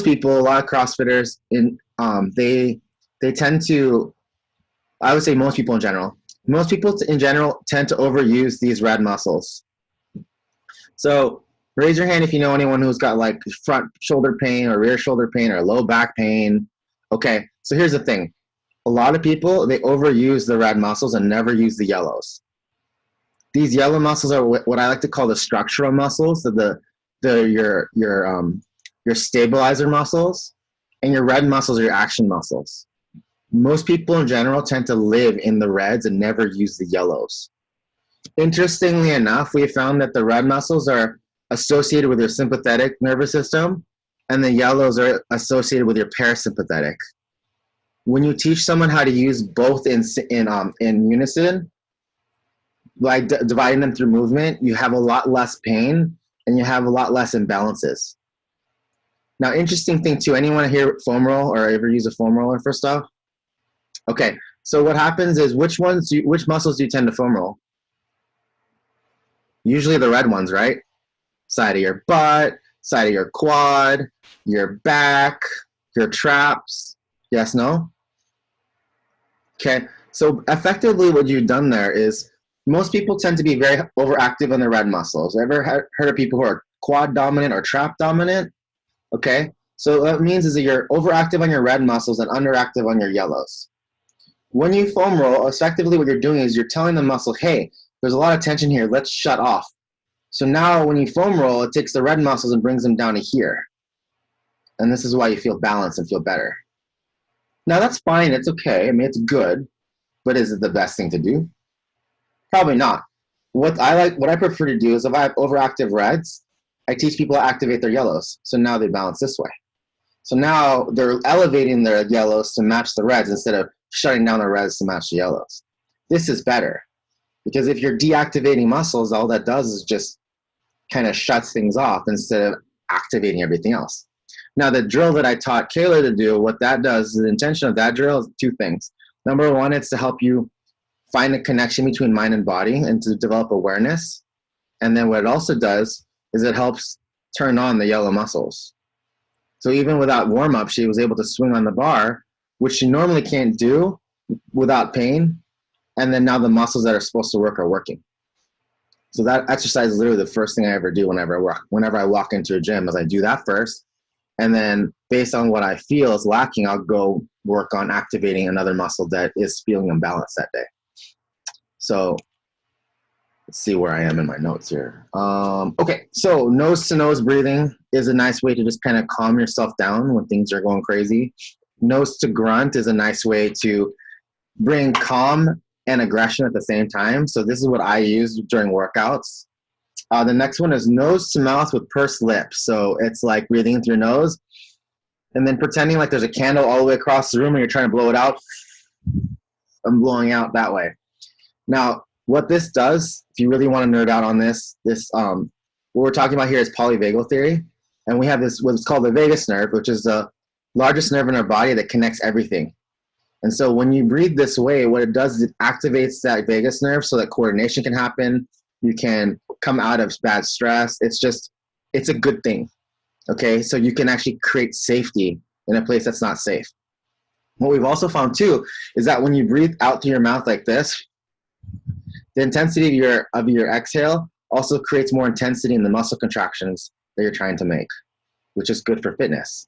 lot of CrossFitters, they tend to, I would say most people in general tend to overuse these red muscles. So raise your hand if you know anyone who's got like front shoulder pain or rear shoulder pain or low back pain. Okay, so here's the thing. A lot of people, they overuse the red muscles and never use the yellows. These yellow muscles are what I like to call the structural muscles, so your stabilizer muscles, and your red muscles are your action muscles. Most people in general tend to live in the reds and never use the yellows. Interestingly enough, we found that the red muscles are associated with your sympathetic nervous system, and the yellows are associated with your parasympathetic. When you teach someone how to use both in unison, like dividing them through movement, you have a lot less pain and you have a lot less imbalances. Now, interesting thing too, anyone here foam roll or ever use a foam roller for stuff? Okay, so what happens is which muscles do you tend to foam roll? Usually the red ones, right? Side of your butt, side of your quad, your back, your traps. Yes, no? Okay, so effectively what you've done there is most people tend to be very overactive on the red muscles. Ever heard of people who are quad dominant or trap dominant? Okay, so what that means is that you're overactive on your red muscles and underactive on your yellows. When you foam roll, effectively what you're doing is you're telling the muscle, hey, there's a lot of tension here, let's shut off. So now when you foam roll, it takes the red muscles and brings them down to here. And this is why you feel balanced and feel better. Now that's fine, it's okay. I mean, it's good, but is it the best thing to do? Probably not. What I prefer to do is if I have overactive reds, I teach people to activate their yellows. So now they balance this way. So now they're elevating their yellows to match the reds instead of shutting down the reds to match the yellows. This is better because if you're deactivating muscles, all that does is just kind of shuts things off instead of activating everything else. Now, the drill that I taught Kayla to do, what that does, the intention of that drill is two things. Number one, it's to help you find a connection between mind and body and to develop awareness. And then what it also does is it helps turn on the yellow muscles. So even without warm-up, she was able to swing on the bar, which she normally can't do without pain. And then now the muscles that are supposed to work are working. So that exercise is literally the first thing I ever do whenever I walk into a gym, is I do that first. And then based on what I feel is lacking, I'll go work on activating another muscle that is feeling imbalanced that day. So let's see where I am in my notes here. Okay, so nose to nose breathing is a nice way to just kind of calm yourself down when things are going crazy. Nose to grunt is a nice way to bring calm and aggression at the same time. So this is what I use during workouts. The next one is nose to mouth with pursed lips. So it's like breathing in through your nose and then pretending like there's a candle all the way across the room and you're trying to blow it out and blowing out that way. Now, what this does, if you really want to nerd out on this, what we're talking about here is polyvagal theory. And we have this, what's called the vagus nerve, which is the largest nerve in our body that connects everything. And so when you breathe this way, what it does is it activates that vagus nerve so that coordination can happen. You can come out of bad stress. It's a good thing. Okay, so you can actually create safety in a place that's not safe. What we've also found too is that when you breathe out through your mouth like this, the intensity of your exhale also creates more intensity in the muscle contractions that you're trying to make, which is good for fitness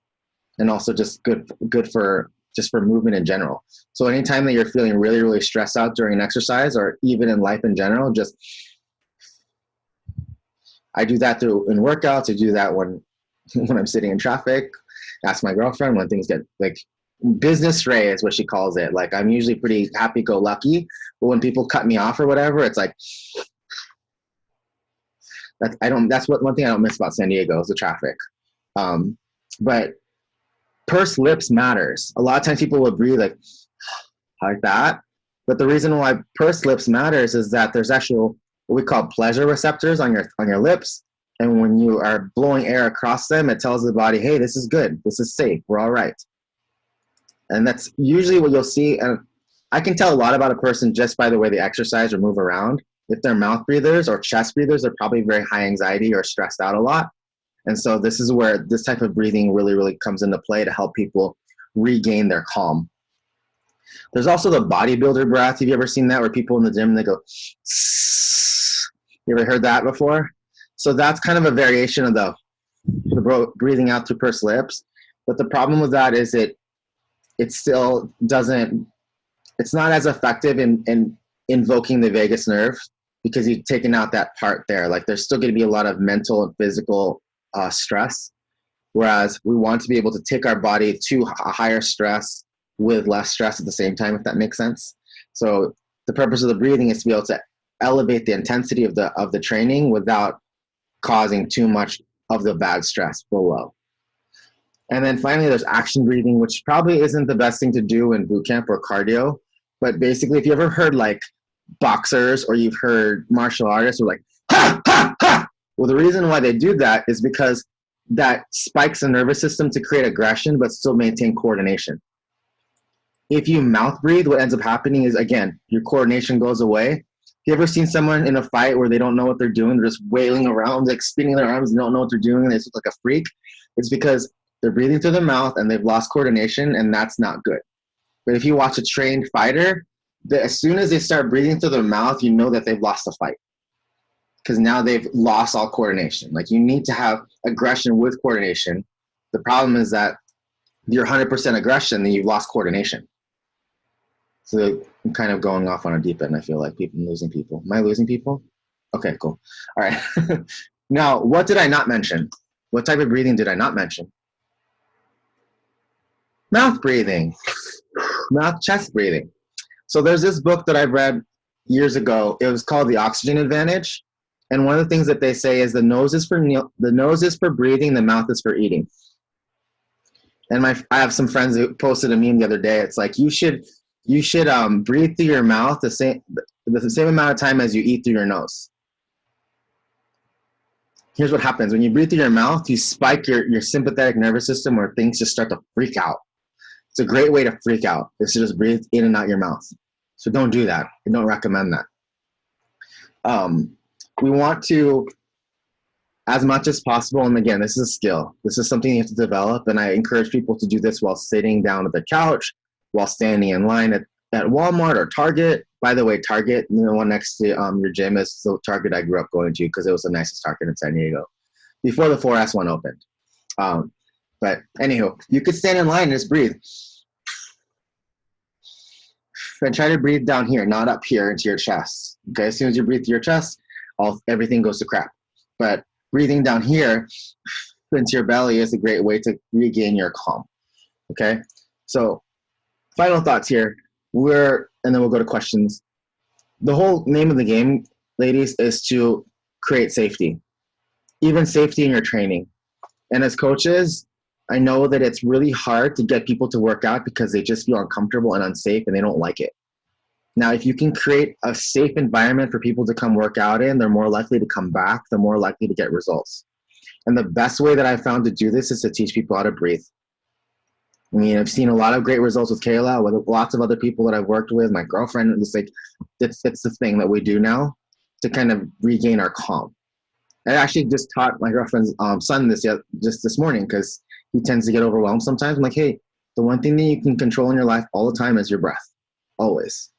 and also just good for movement in general. So anytime that you're feeling really, really stressed out during an exercise or even in life in general, I do that in workouts. I do that when I'm sitting in traffic. Ask my girlfriend when things get like business Ray is what she calls it. Like I'm usually pretty happy-go-lucky, but when people cut me off or whatever, it's like that's one thing I don't miss about San Diego is the traffic. But pursed lips matters. A lot of times people will breathe like that, but the reason why pursed lips matters is that there's actually what we call pleasure receptors on your lips. And when you are blowing air across them, it tells the body, hey, this is good. This is safe. We're all right. And that's usually what you'll see. And I can tell a lot about a person just by the way they exercise or move around. If they're mouth breathers or chest breathers, they're probably very high anxiety or stressed out a lot. And so this is where this type of breathing really, really comes into play to help people regain their calm. There's also the bodybuilder breath. Have you ever seen that where people in the gym, they go, you ever heard that before? So that's kind of a variation of the breathing out through pursed lips. But the problem with that is it still doesn't, it's not as effective in invoking the vagus nerve because you've taken out that part there. Like there's still going to be a lot of mental and physical stress. Whereas we want to be able to take our body to a higher stress with less stress at the same time, if that makes sense. So the purpose of the breathing is to be able to elevate the intensity of the training without causing too much of the bad stress below. And then finally, there's action breathing, which probably isn't the best thing to do in boot camp or cardio. But basically, if you ever heard like boxers or you've heard martial artists who are like, ha, ha, ha. Well, the reason why they do that is because that spikes the nervous system to create aggression, but still maintain coordination. If you mouth breathe, what ends up happening is, again, your coordination goes away. You ever seen someone in a fight where they don't know what they're doing? They're just wailing around, like spinning their arms and don't know what they're doing, and they look like a freak? It's because they're breathing through their mouth and they've lost coordination, and that's not good. But if you watch a trained fighter, as soon as they start breathing through their mouth, you know that they've lost a fight because now they've lost all coordination. Like you need to have aggression with coordination. The problem is that you're 100% aggression, then you've lost coordination. So I'm kind of going off on a deep end. I feel like I'm losing people. Am I losing people? Okay, cool. All right. Now, what did I not mention? What type of breathing did I not mention? Mouth breathing, mouth chest breathing. So there's this book that I've read years ago. It was called The Oxygen Advantage. And one of the things that they say is the nose is for breathing, the mouth is for eating. And I have some friends who posted a meme the other day. It's like you should breathe through your mouth the same amount of time as you eat through your nose. Here's what happens. When you breathe through your mouth, you spike your sympathetic nervous system where things just start to freak out. It's a great way to freak out, is to just breathe in and out your mouth. So don't do that. I don't recommend that. We want to, as much as possible, and again, this is a skill. This is something you have to develop, and I encourage people to do this while sitting down at the couch, while standing in line at Walmart or Target. By the way, Target, the one next to your gym, is the Target I grew up going to because it was the nicest Target in San Diego before the 4S one opened. But anywho, you could stand in line and just breathe. And try to breathe down here, not up here into your chest. Okay, as soon as you breathe through your chest, everything goes to crap. But breathing down here into your belly is a great way to regain your calm. Okay, so final thoughts here. And then we'll go to questions. The whole name of the game, ladies, is to create safety, even safety in your training. And as coaches, I know that it's really hard to get people to work out because they just feel uncomfortable and unsafe and they don't like it. Now, if you can create a safe environment for people to come work out in, they're more likely to come back, they're more likely to get results. And the best way that I've found to do this is to teach people how to breathe. I mean, I've seen a lot of great results with Kayla, with lots of other people that I've worked with, my girlfriend. It's like, it's the thing that we do now to kind of regain our calm. I actually just taught my girlfriend's son just this morning because he tends to get overwhelmed sometimes. I'm like, hey, the one thing that you can control in your life all the time is your breath, always.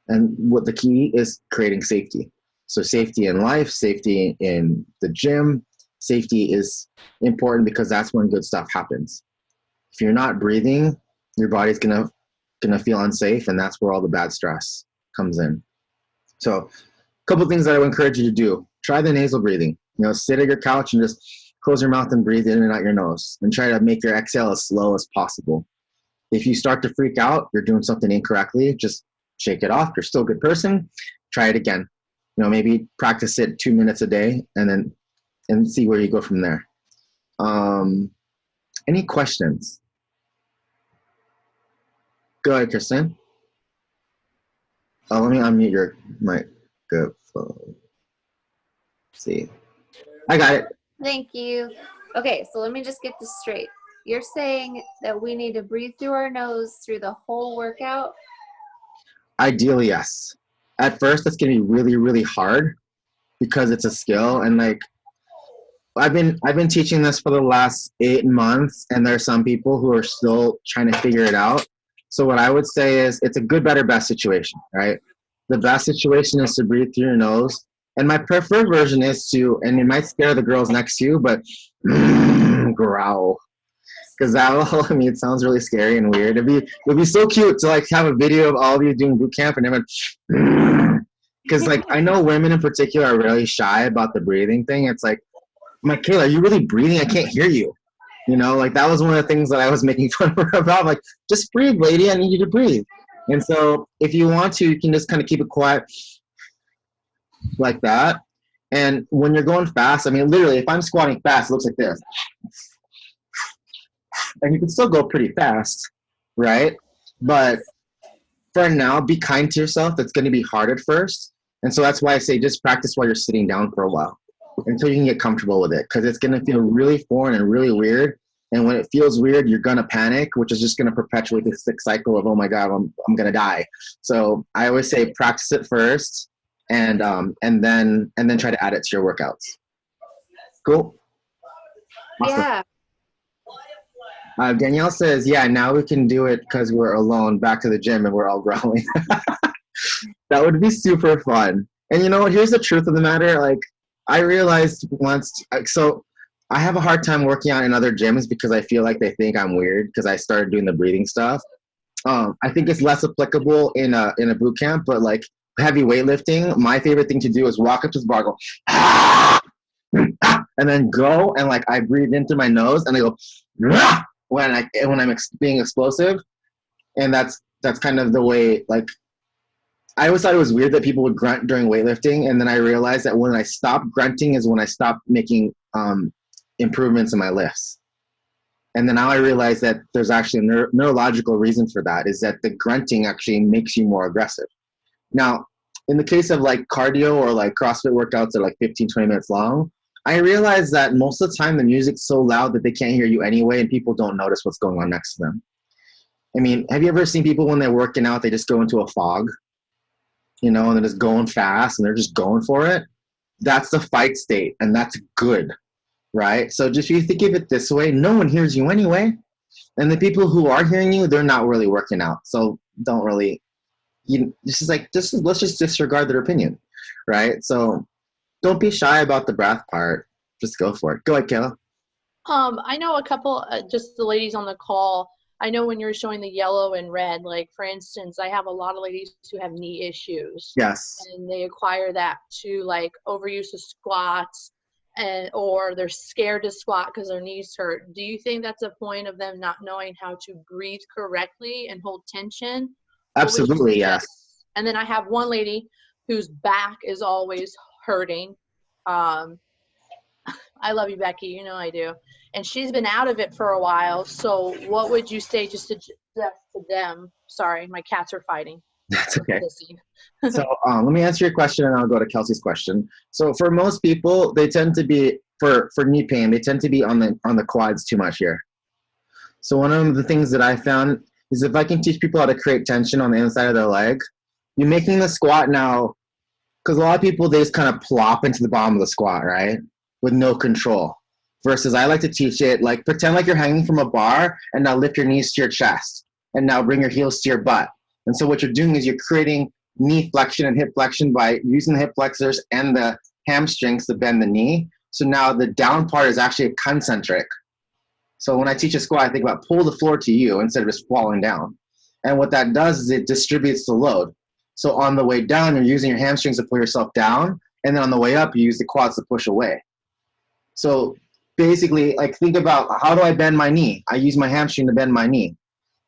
And what the key is creating safety. So safety in life, safety in the gym, safety is important because that's when good stuff happens. If you're not breathing, your body's gonna feel unsafe, and that's where all the bad stress comes in. So a couple things that I would encourage you to do. Try the nasal breathing. Sit at your couch and just close your mouth and breathe in and out your nose, and try to make your exhale as slow as possible. If you start to freak out, you're doing something incorrectly, just shake it off. You're still a good person. Try it again. Maybe practice it 2 minutes a day and see where you go from there. Any questions? Go ahead, Kristen. Let me unmute your microphone. See. I got it. Thank you. Okay, so let me just get this straight. You're saying that we need to breathe through our nose through the whole workout? Ideally, yes. At first, it's going to be really, really hard because it's a skill. And I've been teaching this for the last 8 months, and there are some people who are still trying to figure it out. So what I would say is it's a good, better, best situation, right? The best situation is to breathe through your nose. And my preferred version is to, and it might scare the girls next to you, but growl. Because it sounds really scary and weird. It'd be so cute to have a video of all of you doing boot camp and everyone, because I know women in particular are really shy about the breathing thing. It's like, I'm like, Kayla, are you really breathing? I can't hear you. That was one of the things that I was making fun of her about. Just breathe, lady. I need you to breathe. And so if you want to, you can just kind of keep it quiet like that. And when you're going fast, literally, if I'm squatting fast, it looks like this. And you can still go pretty fast, right? But for now, be kind to yourself. It's going to be hard at first. And so that's why I say just practice while you're sitting down for a while until you can get comfortable with it, because it's going to feel really foreign and really weird. And when it feels weird, you're going to panic, which is just going to perpetuate this sick cycle of, oh my God, I'm going to die. So I always say practice it first and then try to add it to your workouts. Cool? Awesome. Yeah. Danielle says, yeah, now we can do it because we're alone back to the gym and we're all growling. That would be super fun. And here's the truth of the matter. I realized once, so I have a hard time working out in other gyms because I feel like they think I'm weird because I started doing the breathing stuff. I think it's less applicable in a boot camp, but heavy weightlifting, my favorite thing to do is walk up to the bar, go, ah, and then go, and like I breathe in through my nose, and I go, ah, when I'm being explosive. And that's kind of the way, like, I always thought it was weird that people would grunt during weightlifting, and then I realized that when I stop grunting is when I stop making improvements in my lifts. And then now I realize that there's actually a neurological reason for that, is that the grunting actually makes you more aggressive. Now, in the case of like cardio or like CrossFit workouts that are like 15, 20 minutes long, I realize that most of the time the music's so loud that they can't hear you anyway, and people don't notice what's going on next to them. I mean, have you ever seen people when they're working out, they just go into a fog, you know, and they're just going fast and they're just going for it? That's the fight state, and that's good, right? So just if you think of it this way, no one hears you anyway. And the people who are hearing you, they're not really working out. So don't really, let's just disregard their opinion, right? So don't be shy about the breath part. Just go for it. Go ahead, Kayla. I know a couple, just the ladies on the call, I know when you're showing the yellow and red, like for instance, I have a lot of ladies who have knee issues. Yes. And they acquire that to like overuse of squats, or they're scared to squat because their knees hurt. Do you think that's a point of them not knowing how to breathe correctly and hold tension? Absolutely, yes. And then I have one lady whose back is always hurting. I love you, Becky. You know I do. And she's been out of it for a while. So what would you say just to them? Sorry, my cats are fighting. That's okay. So let me answer your question, and I'll go to Kelsey's question. So for most people, they tend to be, for knee pain, they tend to be on the quads too much here. So one of the things that I found is if I can teach people how to create tension on the inside of their leg, you're making the squat now, because a lot of people, they just kind of plop into the bottom of the squat, right? With no control. Versus I like to teach it like, pretend like you're hanging from a bar, and now lift your knees to your chest, and now bring your heels to your butt. And so what you're doing is you're creating knee flexion and hip flexion by using the hip flexors and the hamstrings to bend the knee. So now the down part is actually concentric. So when I teach a squat, I think about pull the floor to you instead of just falling down. And what that does is it distributes the load. So on the way down, you're using your hamstrings to pull yourself down, and then on the way up, you use the quads to push away. So basically, like, think about, how do I bend my knee? I use my hamstring to bend my knee.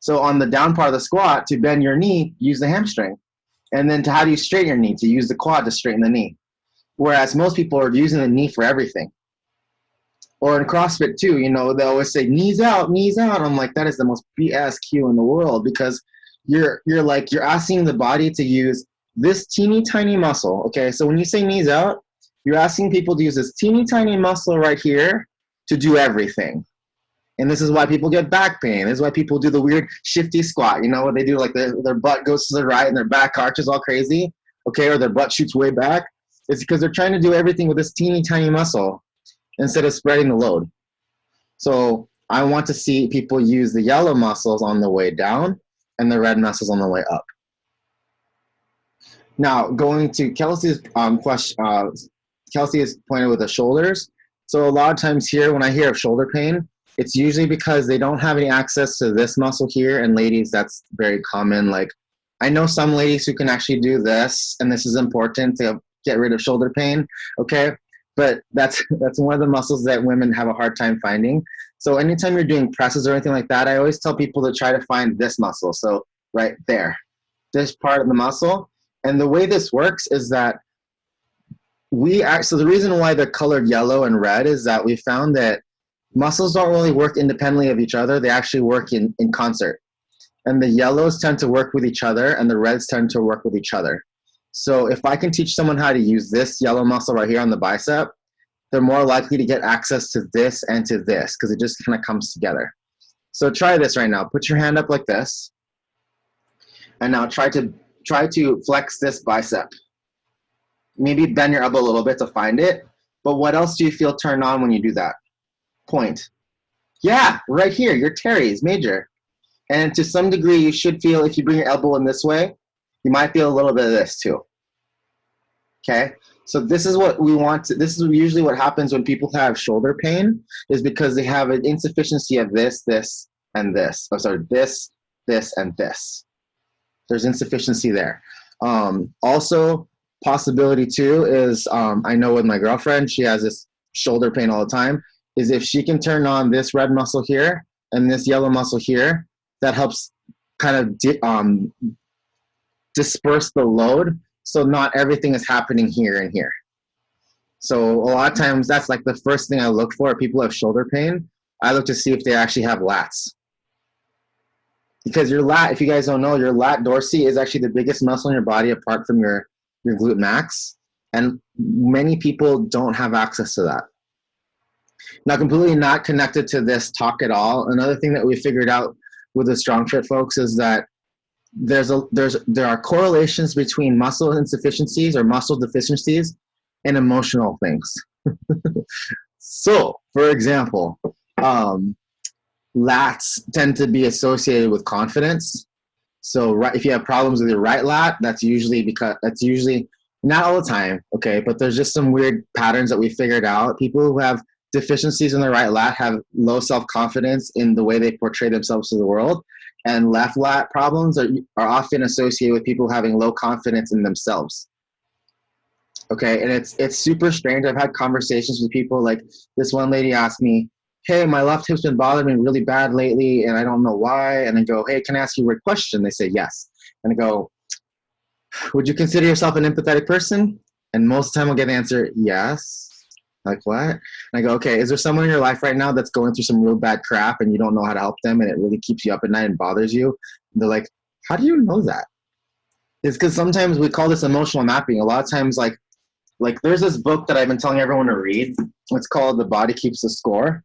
So on the down part of the squat, to bend your knee, use the hamstring. And then how do you straighten your knee? To use the quad to straighten the knee. Whereas most people are using the knee for everything. Or in CrossFit too, you know, they always say knees out, knees out. I'm like, that is the most BS cue in the world, because you're asking the body to use this teeny tiny muscle. Okay, so when you say knees out, you're asking people to use this teeny tiny muscle right here to do everything. And this is why people get back pain. This is why people do the weird shifty squat. You know what they do? Like their butt goes to the right and their back arches all crazy, okay, or their butt shoots way back. It's because they're trying to do everything with this teeny tiny muscle instead of spreading the load. So I want to see people use the yellow muscles on the way down and the red muscles on the way up. Now, going to Kelsey's question, Kelsey is pointed with the shoulders. So a lot of times here, when I hear of shoulder pain, it's usually because they don't have any access to this muscle here. And ladies, that's very common. Like, I know some ladies who can actually do this, and this is important to get rid of shoulder pain, okay? But that's one of the muscles that women have a hard time finding. So anytime you're doing presses or anything like that, I always tell people to try to find this muscle. So right there, this part of the muscle. And the way this works is that so the reason why they're colored yellow and red is that we found that muscles don't really work independently of each other. They actually work in concert. And the yellows tend to work with each other, and the reds tend to work with each other. So if I can teach someone how to use this yellow muscle right here on the bicep, they're more likely to get access to this and to this, because it just kind of comes together. So try this right now. Put your hand up like this. And now try to flex this bicep. Maybe bend your elbow a little bit to find it. But what else do you feel turned on when you do that? Point. Yeah, right here, your teres major. And to some degree, you should feel, if you bring your elbow in this way, you might feel a little bit of this too. Okay? So this is what we want to, this is usually what happens when people have shoulder pain, is because they have an insufficiency of this, this, and this. Oh, sorry, this, and this. There's insufficiency there. Also, possibility too is I know with my girlfriend, she has this shoulder pain all the time, is if she can turn on this red muscle here and this yellow muscle here, that helps kind of disperse the load, so not everything is happening here and here. So a lot of times that's like the first thing I look for. If people have shoulder pain, I look to see if they actually have lats. Because your lat, if you guys don't know, your lat dorsi is actually the biggest muscle in your body apart from your glute max. And many people don't have access to that. Now, completely not connected to this talk at all, another thing that we figured out with the StrongFit folks is that there are correlations between muscle insufficiencies or muscle deficiencies and emotional things. So, for example, lats tend to be associated with confidence. So if you have problems with your right lat, that's usually not all the time, okay, but there's just some weird patterns that we figured out. People who have deficiencies in the right lat have low self-confidence in the way they portray themselves to the world, and left lat problems are often associated with people having low confidence in themselves. Okay, and it's super strange. I've had conversations with people, like this one lady asked me, hey, my left hip's been bothering me really bad lately and I don't know why. And I go, hey, can I ask you a weird question? They say yes. And I go, would you consider yourself an empathetic person? And most of the time I'll get an answer, yes. Like, what? And I go, okay, is there someone in your life right now that's going through some real bad crap and you don't know how to help them and it really keeps you up at night and bothers you? And they're like, how do you know that? It's because sometimes we call this emotional mapping. A lot of times, like there's this book that I've been telling everyone to read. It's called The Body Keeps the Score.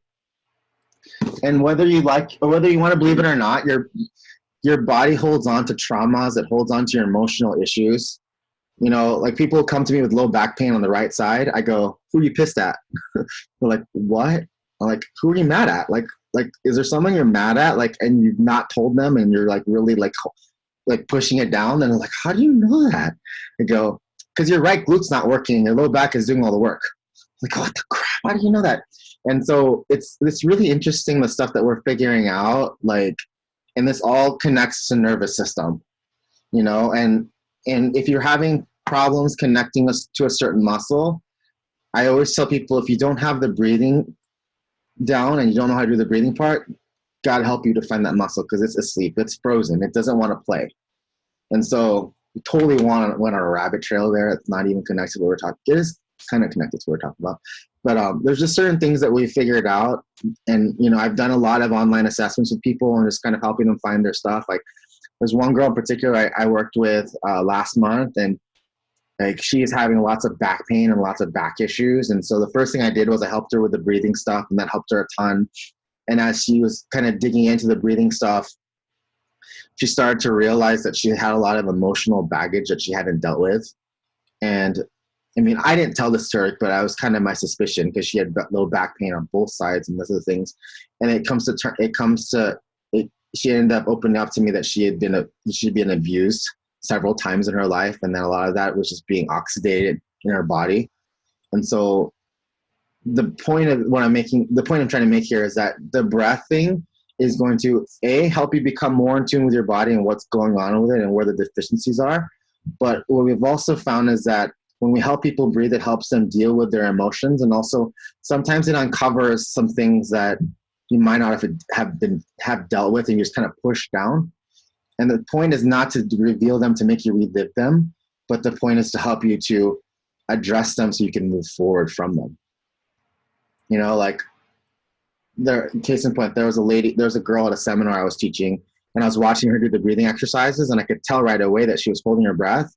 And whether you like, or whether you want to believe it or not, your body holds on to traumas. It holds on to your emotional issues. You know, like people come to me with low back pain on the right side. I go, who are you pissed at? They're like, what? I'm like, who are you mad at? Like, is there someone you're mad at? Like, and you've not told them and you're like really like pushing it down. And they're like, how do you know that? I go, because your right glute's not working. Your low back is doing all the work. Like, what the crap? How do you know that? And so it's really interesting, the stuff that we're figuring out, like, and this all connects to nervous system, you know, and if you're having problems connecting us to a certain muscle, I always tell people, if you don't have the breathing down and you don't know how to do the breathing part, God help you to find that muscle, because it's asleep, it's frozen, it doesn't want to play. And so we totally went on a rabbit trail there. It's not even connected to what we're talking. It is kind of connected to what we're talking about. But there's just certain things that we figured out. And, you know, I've done a lot of online assessments with people and just kind of helping them find their stuff. Like there's one girl in particular I worked with last month, and like she is having lots of back pain and lots of back issues. And so the first thing I did was I helped her with the breathing stuff, and that helped her a ton. And as she was kind of digging into the breathing stuff, she started to realize that she had a lot of emotional baggage that she hadn't dealt with. And I mean, I didn't tell this to her, but I was kind of my suspicion, because she had low back pain on both sides and those are the things. And she ended up opening up to me that she'd been abused several times in her life. And then a lot of that was just being oxidated in her body. And so the point I'm trying to make here is that the breath thing is going to help you become more in tune with your body and what's going on with it and where the deficiencies are. But what we've also found is that when we help people breathe, it helps them deal with their emotions. And also sometimes it uncovers some things that you might not have dealt with and you just kind of push down. And the point is not to reveal them to make you relive them, but the point is to help you to address them so you can move forward from them. You know, like case in point, there was a girl at a seminar I was teaching, and I was watching her do the breathing exercises, and I could tell right away that she was holding her breath.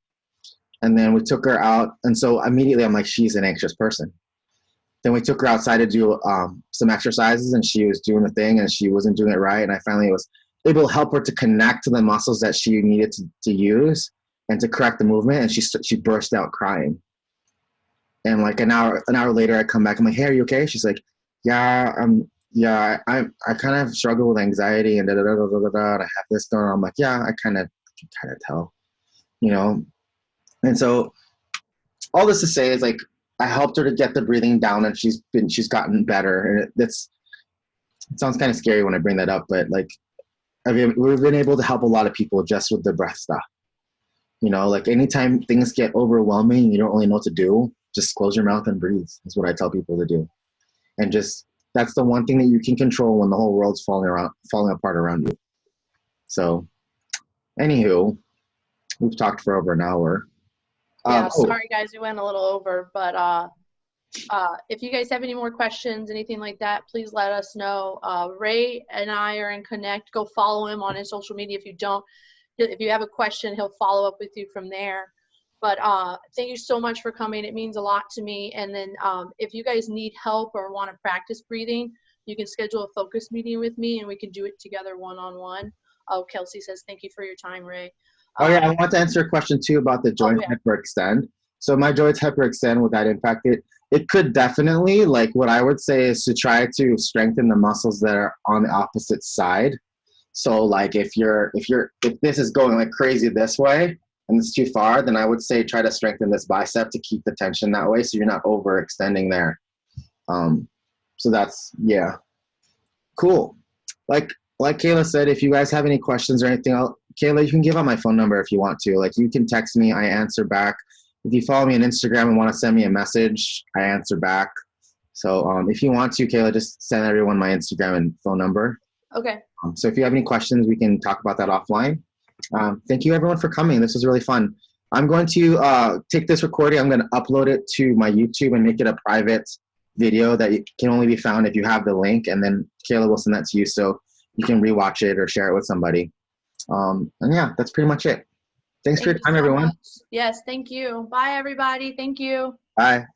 And then we took her out, and so immediately I'm like, she's an anxious person. Then we took her outside to do some exercises, and she was doing the thing, and she wasn't doing it right. And I finally was able to help her to connect to the muscles that she needed to use and to correct the movement. And she burst out crying. And like an hour later, I come back. I'm like, hey, are you okay? She's like, yeah, I kind of struggle with anxiety and and I have this going on. I'm like, yeah, I kind of tell, you know. And so all this to say is, like, I helped her to get the breathing down, and she's gotten better. And it sounds kind of scary when I bring that up, but like, we've been able to help a lot of people just with the breath stuff. You know, like anytime things get overwhelming, you don't really know what to do, just close your mouth and breathe. Is what I tell people to do. And just, that's the one thing that you can control when the whole world's falling apart around you. So, anywho, we've talked for over an hour. Yeah, sorry guys, we went a little over, but if you guys have any more questions, anything like that, please let us know. Ray and I are in connect. Go follow him on his social media. If you have a question, he'll follow up with you from there. But thank you so much for coming. It means a lot to me. And then if you guys need help or want to practice breathing, you can schedule a focus meeting with me and we can do it together one-on-one. Oh, Kelsey says, thank you for your time, Ray. Oh yeah, I want to answer a question too about the joint hyperextend. So my joints hyperextend with that impact. It could definitely, like what I would say is to try to strengthen the muscles that are on the opposite side. So like if this is going like crazy this way and it's too far, then I would say try to strengthen this bicep to keep the tension that way so you're not overextending there. So that's, yeah. Cool. Like Kayla said, if you guys have any questions or anything else, Kayla, you can give out my phone number if you want to. Like you can text me, I answer back. If you follow me on Instagram and want to send me a message, I answer back. So if you want to, Kayla, just send everyone my Instagram and phone number. Okay. So if you have any questions, we can talk about that offline. Thank you everyone for coming. This was really fun. I'm going to take this recording. I'm going to upload it to my YouTube and make it a private video that can only be found if you have the link. And then Kayla will send that to you so you can rewatch it or share it with somebody. And yeah, that's pretty much it. Thanks for your time, everyone. Yes, thank you. Bye, everybody. Thank you. Bye.